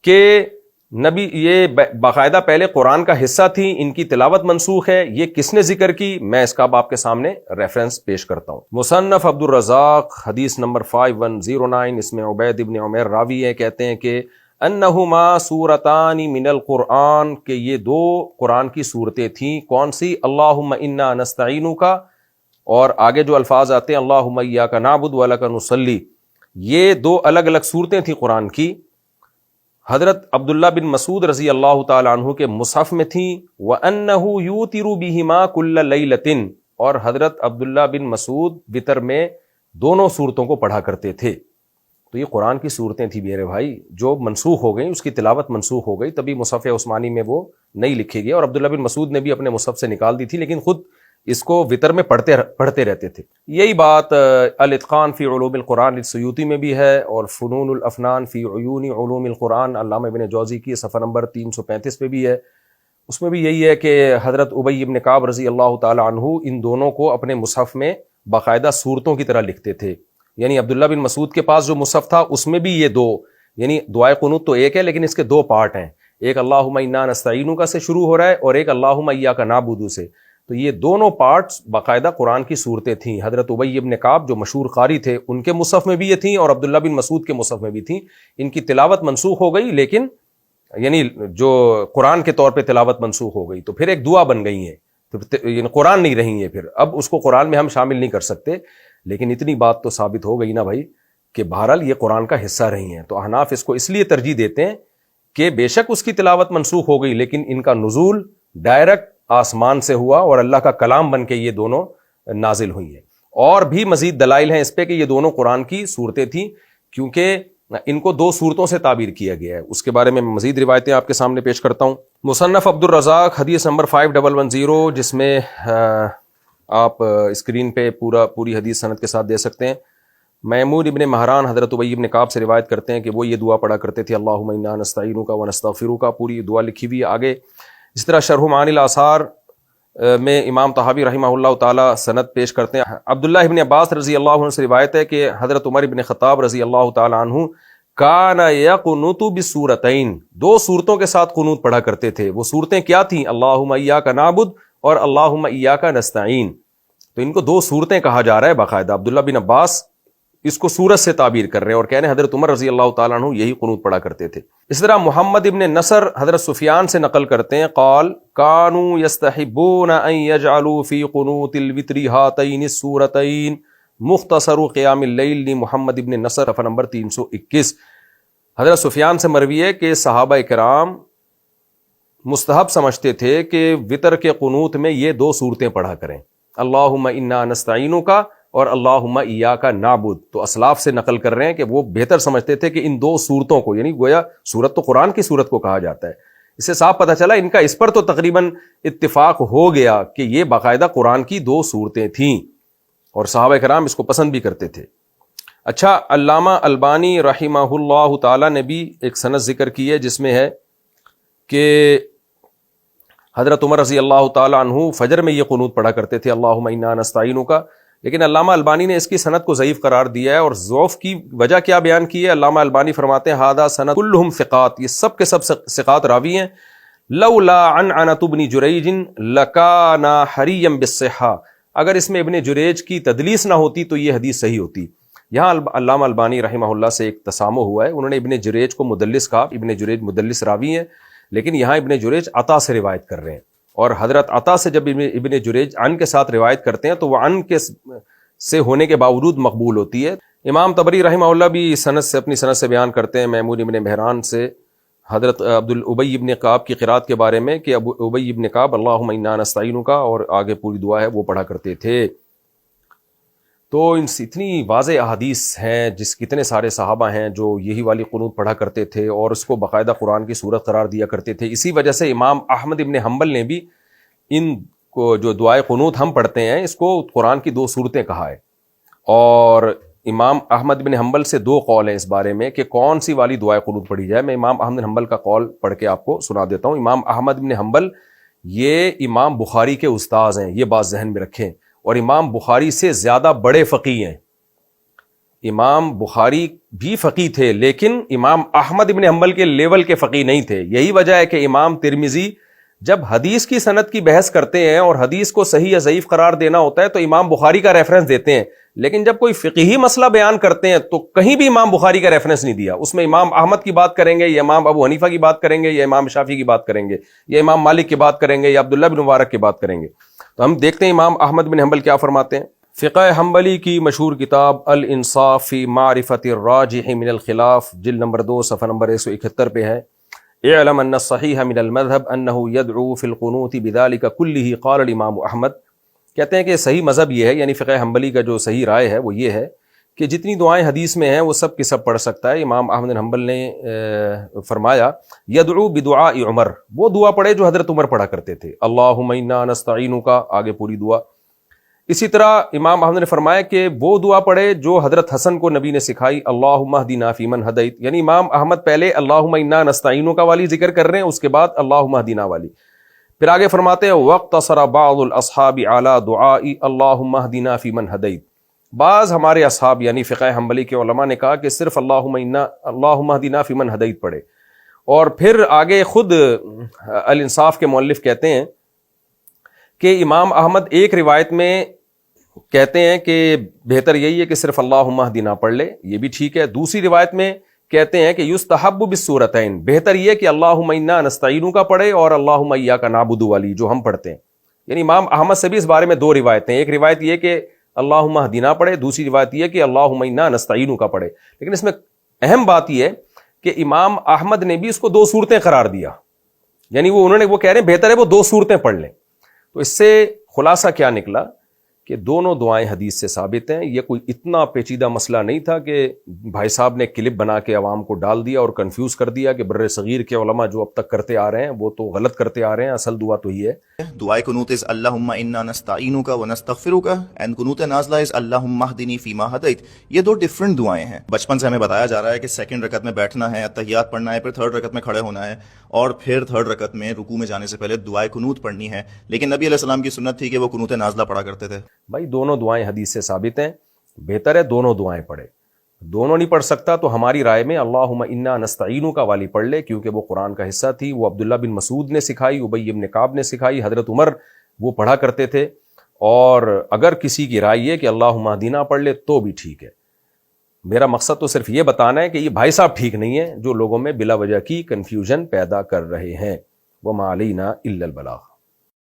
کہ نبی یہ باقاعدہ پہلے قرآن کا حصہ تھی، ان کی تلاوت منسوخ ہے، یہ کس نے ذکر کی؟ میں اس کا اب آپ کے سامنے ریفرنس پیش کرتا ہوں۔ مصنف عبد الرزاق حدیث نمبر 5109، اس میں عبید ابن عمیر راوی ہے، کہتے ہیں کہ انہما سورتان من القرآن، کہ یہ دو قرآن کی صورتیں تھیں۔ کون سی؟ اللہم انا نستعینک، اور آگے جو الفاظ آتے ہیں اللہم ایاک نعبد ولک نصلی، یہ دو الگ الگ صورتیں تھیں قرآن کی۔ حضرت عبداللہ بن مسعود رضی اللہ تعالیٰ عنہ کے مصحف میں تھیں، وَأَنَّهُ يُوتِرُ بِهِمَا كُلَّ لَيْلَةٍ، اور حضرت عبداللہ بن مسعود وتر میں دونوں صورتوں کو پڑھا کرتے تھے۔ تو یہ قرآن کی صورتیں تھیں میرے بھائی، جو منسوخ ہو گئیں، اس کی تلاوت منسوخ ہو گئی، تبھی مصحف عثمانی میں وہ نہیں لکھی گئی، اور عبداللہ بن مسعود نے بھی اپنے مصحف سے نکال دی تھی، لیکن خود اس کو وتر میں پڑھتے رہتے تھے۔ یہی بات الاتقان فی علوم القرآن السیوطی میں بھی ہے، اور فنون الافنان فی عیون علوم القرآن علامہ ابن جوزی کی صفحہ نمبر 335 پہ بھی ہے۔ اس میں بھی یہی ہے کہ حضرت ابی ابن کعب رضی اللہ تعالی عنہ ان دونوں کو اپنے مصحف میں باقاعدہ صورتوں کی طرح لکھتے تھے۔ یعنی عبداللہ بن مسعود کے پاس جو مصحف تھا اس میں بھی یہ دو، یعنی دعائے قنوت تو ایک ہے لیکن اس کے دو پارٹ ہیں، ایک اللہم انا نستعینک سے شروع ہو رہا ہے اور ایک اللہم ایاک نعبد سے۔ تو یہ دونوں پارٹس باقاعدہ قرآن کی صورتیں تھیں۔ حضرت ابی ابن کعب جو مشہور قاری تھے، ان کے مصحف میں بھی یہ تھیں، اور عبداللہ بن مسعود کے مصحف میں بھی تھیں۔ ان کی تلاوت منسوخ ہو گئی، لیکن یعنی جو قرآن کے طور پہ تلاوت منسوخ ہو گئی، تو پھر ایک دعا بن گئی ہیں، یعنی قرآن نہیں رہی ہیں، پھر اب اس کو قرآن میں ہم شامل نہیں کر سکتے۔ لیکن اتنی بات تو ثابت ہو گئی نا بھائی کہ بہرحال یہ قرآن کا حصہ رہی ہیں۔ تو احناف اس کو اس لیے ترجیح دیتے ہیں کہ بے شک اس کی تلاوت منسوخ ہو گئی، لیکن ان کا نزول ڈائریکٹ آسمان سے ہوا اور اللہ کا کلام بن کے یہ دونوں نازل ہوئی ہیں۔ اور بھی مزید دلائل ہیں اس پہ کہ یہ دونوں قرآن کی صورتیں تھیں، کیونکہ ان کو دو صورتوں سے تعبیر کیا گیا ہے۔ اس کے بارے میں مزید روایتیں آپ کے سامنے پیش کرتا ہوں۔ مصنف عبد الرزاق حدیث نمبر 5110، جس میں آپ اسکرین پہ پوری حدیث سند کے ساتھ دے سکتے ہیں۔ میمون ابن مہران حضرت ابی ابن کعب سے روایت کرتے ہیں کہ وہ یہ دعا پڑھا کرتے تھے، اللہم انا نستعینک ونستغفرک، پوری دعا لکھی ہوئی آگے۔ اس طرح شرح معانی الاثار میں امام طحاوی رحمہ اللہ تعالی سند پیش کرتے ہیں۔ عبداللہ ابن عباس رضی اللہ عنہ سے روایت ہے کہ حضرت عمر ابن خطاب رضی اللہ تعالی عنہ کان یقنط بسورتین، دو صورتوں کے ساتھ قنوت پڑھا کرتے تھے۔ وہ صورتیں کیا تھیں؟ اللہم ایاک نعبد اور اللہم ایاک نستعین۔ تو ان کو دو صورتیں کہا جا رہا ہے باقاعدہ۔ عبداللہ بن عباس اس کو سورت سے تعبیر کر رہے ہیں اور کہہ رہے ہیں حضرت عمر رضی اللہ تعالیٰ عنہ یہی قنوت پڑھا کرتے تھے۔ اس طرح محمد ابن نصر حضرت سفیان سے نقل کرتے ہیں، قال کانوا یستحبون ان یجعلوا فی قنوت الوتر ہاتین السورتین مختصر قیام اللیل محمد ابن نصر صفحہ نمبر 321. حضرت سفیان سے مروی ہے کہ صحابہ کرام مستحب سمجھتے تھے کہ وطر کے قنوت میں یہ 2 صورتیں پڑھا کریں, اللہم انا نستعینک اور اللہم ایاک نعبد. تو اسلاف سے نقل کر رہے ہیں کہ وہ بہتر سمجھتے تھے کہ ان 2 صورتوں کو, یعنی گویا صورت تو قرآن کی صورت کو کہا جاتا ہے, اس سے صاف پتہ چلا ان کا اس پر تو تقریباً اتفاق ہو گیا کہ یہ باقاعدہ قرآن کی 2 صورتیں تھیں اور صحابہ کرام اس کو پسند بھی کرتے تھے. اچھا, علامہ البانی رحمہ اللہ تعالی نے بھی ایک سند ذکر کی ہے جس میں ہے کہ حضرت عمر رضی اللہ تعالی عنہ فجر میں یہ قنوت پڑھا کرتے تھے, اللہم انا نستعینک, لیکن علامہ البانی نے اس کی سند کو ضعیف قرار دیا ہے. اور ضعف کی وجہ کیا بیان کی ہے؟ علامہ البانی فرماتے ہیں ھذا سند کلہم ثقات, یہ سب کے سب ثقات راوی ہیں. لولا عنعنۃ ابن جریج لکان حریا بالصحہ, اگر اس میں ابن جریج کی تدلیس نہ ہوتی تو یہ حدیث صحیح ہوتی. یہاں علامہ البانی رحمہ اللہ سے ایک تسامح ہوا ہے, انہوں نے ابن جریج کو مدلس کہا, ابن جریج مدلس راوی ہیں, لیکن یہاں ابن جریج عطا سے روایت کر رہے ہیں, اور حضرت عطا سے جب ابن جریج عن کے ساتھ روایت کرتے ہیں تو وہ عن کے سے ہونے کے باوجود مقبول ہوتی ہے. امام طبری رحمہ اللہ بھی سند سے اپنی سند سے بیان کرتے ہیں میمون ابن مہران سے حضرت ابی ابن کعب کی قرات کے بارے میں کہ ابی ابن کعب اللہم انا نستعینک اور آگے پوری دعا ہے وہ پڑھا کرتے تھے. تو ان سے اتنی واضح احادیث ہیں, جس کتنے سارے صحابہ ہیں جو یہی والی قنوت پڑھا کرتے تھے اور اس کو باقاعدہ قرآن کی صورت قرار دیا کرتے تھے. اسی وجہ سے امام احمد ابن حنبل نے بھی ان کو جو دعائے قنوت ہم پڑھتے ہیں اس کو قرآن کی 2 صورتیں کہا ہے. اور امام احمد بن حنبل سے 2 قول ہیں اس بارے میں کہ کون سی والی دعائے قنوت پڑھی جائے. میں امام احمد بن حنبل کا قول پڑھ کے آپ کو سنا دیتا ہوں. امام احمد بن حنبل یہ امام بخاری کے استاذ ہیں, یہ بات ذہن میں رکھیں, اور امام بخاری سے زیادہ بڑے فقیہ ہیں. امام بخاری بھی فقیہ تھے لیکن امام احمد بن حنبل کے لیول کے فقیہ نہیں تھے. یہی وجہ ہے کہ امام ترمذی جب حدیث کی سند کی بحث کرتے ہیں اور حدیث کو صحیح یا ضعیف قرار دینا ہوتا ہے تو امام بخاری کا ریفرنس دیتے ہیں, لیکن جب کوئی فقہی مسئلہ بیان کرتے ہیں تو کہیں بھی امام بخاری کا ریفرنس نہیں دیا. اس میں امام احمد کی بات کریں گے یا امام ابو حنیفہ کی بات کریں گے یا امام شافعی کی بات کریں گے یا امام مالک کی بات کریں گے یا عبداللہ بن مبارک کی بات کریں گے. تو ہم دیکھتے ہیں امام احمد بن حنبل کیا فرماتے ہیں. فقہ حنبلی کی مشہور کتاب الانصاف فی معرفت الراجح من الخلاف جلد نمبر 2 صفحہ نمبر 171 پہ ہے. اعلم ان الصحیح من المذهب انه يدعو في القنوت بذلك كله قال الامام احمد. کہتے ہیں کہ صحیح مذہب یہ ہے, یعنی فقہ حنبلی کا جو صحیح رائے ہے وہ یہ ہے کہ جتنی دعائیں حدیث میں ہیں وہ سب کی سب پڑھ سکتا ہے. امام احمد بن حنبل نے فرمایا یدعو بدعاء عمر, وہ دعا پڑھے جو حضرت عمر پڑھا کرتے تھے, اللہم انا نستعینک, آگے پوری دعا. اسی طرح امام احمد نے فرمایا کہ وہ دعا پڑھے جو حضرت حسن کو نبی نے سکھائی, اللہم اہدنا فیمن ہدیت. یعنی امام احمد پہلے اللہم انا نستعینک والی ذکر کر رہے ہیں, اس کے بعد اللہم اہدنا والی. پھر آگے فرماتے ہیں واقتصر بعض الاصحاب علی دعاء اللہم اہدنا فیمن ہدیت. بعض ہمارے اصحاب یعنی فقہ حنبلی کے علماء نے کہا کہ صرف اللہم اہدنا فیمن ہدیت پڑھے. اور پھر آگے خود الانصاف کے مؤلف کہتے ہیں کہ امام احمد ایک روایت میں کہتے ہیں کہ بہتر یہی ہے کہ صرف اللہم اہدنا پڑھ لے, یہ بھی ٹھیک ہے. دوسری روایت میں کہتے ہیں کہ یستحب بالصورتین, بہتر یہ کہ اللہم انا نستعینک کا پڑھے اور اللہم ایاک نعبد والی جو ہم پڑھتے ہیں. یعنی امام احمد سے بھی اس بارے میں 2 روایتیں, ایک روایت یہ کہ اللہم اہدنا پڑھے, دوسری روایت یہ کہ اللہم انا نستعینک کا پڑھے. لیکن اس میں اہم بات یہ ہے کہ امام احمد نے بھی اس کو 2 صورتیں قرار دیا, یعنی انہوں نے وہ کہہ رہے ہیں بہتر ہے وہ 2 صورتیں پڑھ لیں. تو اس سے خلاصہ کیا نکلا کہ دونوں دعائیں حدیث سے ثابت ہیں. یہ کوئی اتنا پیچیدہ مسئلہ نہیں تھا کہ بھائی صاحب نے کلپ بنا کے عوام کو ڈال دیا اور کنفیوز کر دیا کہ بر صغیر کے علماء جو اب تک کرتے آ رہے ہیں وہ تو غلط کرتے آ رہے ہیں, اصل دعا تو ہی ہے. دعائے قنوت از اللہم انا نستعینک و نستغفرک, اینڈ قنوت نازلہ از اللہم اہدنی فیما ہدیت. یہ 2 ڈیفرنٹ دعائیں ہیں. بچپن سے ہمیں بتایا جا رہا ہے کہ 2nd رکعت میں بیٹھنا ہے, اتحیات پڑھنا ہے, پھر 3rd رکعت میں کھڑے ہونا ہے, اور پھر 3rd رکعت میں رکوع میں جانے سے پہلے دعائے قنوت پڑھنی ہے. لیکن نبی علیہ السلام کی سنت تھی کہ وہ قنوت نازلہ پڑھا کرتے تھے. بھائی دونوں دعائیں حدیث سے ثابت ہیں, بہتر ہے دونوں دعائیں پڑھے. دونوں نہیں پڑھ سکتا تو ہماری رائے میں اللہم انا نستعینک والی پڑھ لے, کیونکہ وہ قرآن کا حصہ تھی, وہ عبداللہ بن مسعود نے سکھائی, ابی ابن کعب نے سکھائی, حضرت عمر وہ پڑھا کرتے تھے. اور اگر کسی کی رائے یہ کہ اللہم اہدنا پڑھ لے تو بھی ٹھیک ہے. میرا مقصد تو صرف یہ بتانا ہے کہ یہ بھائی صاحب ٹھیک نہیں ہے جو لوگوں میں بلا وجہ کی کنفیوژن پیدا کر رہے ہیں. وما علینا الا البلاغ.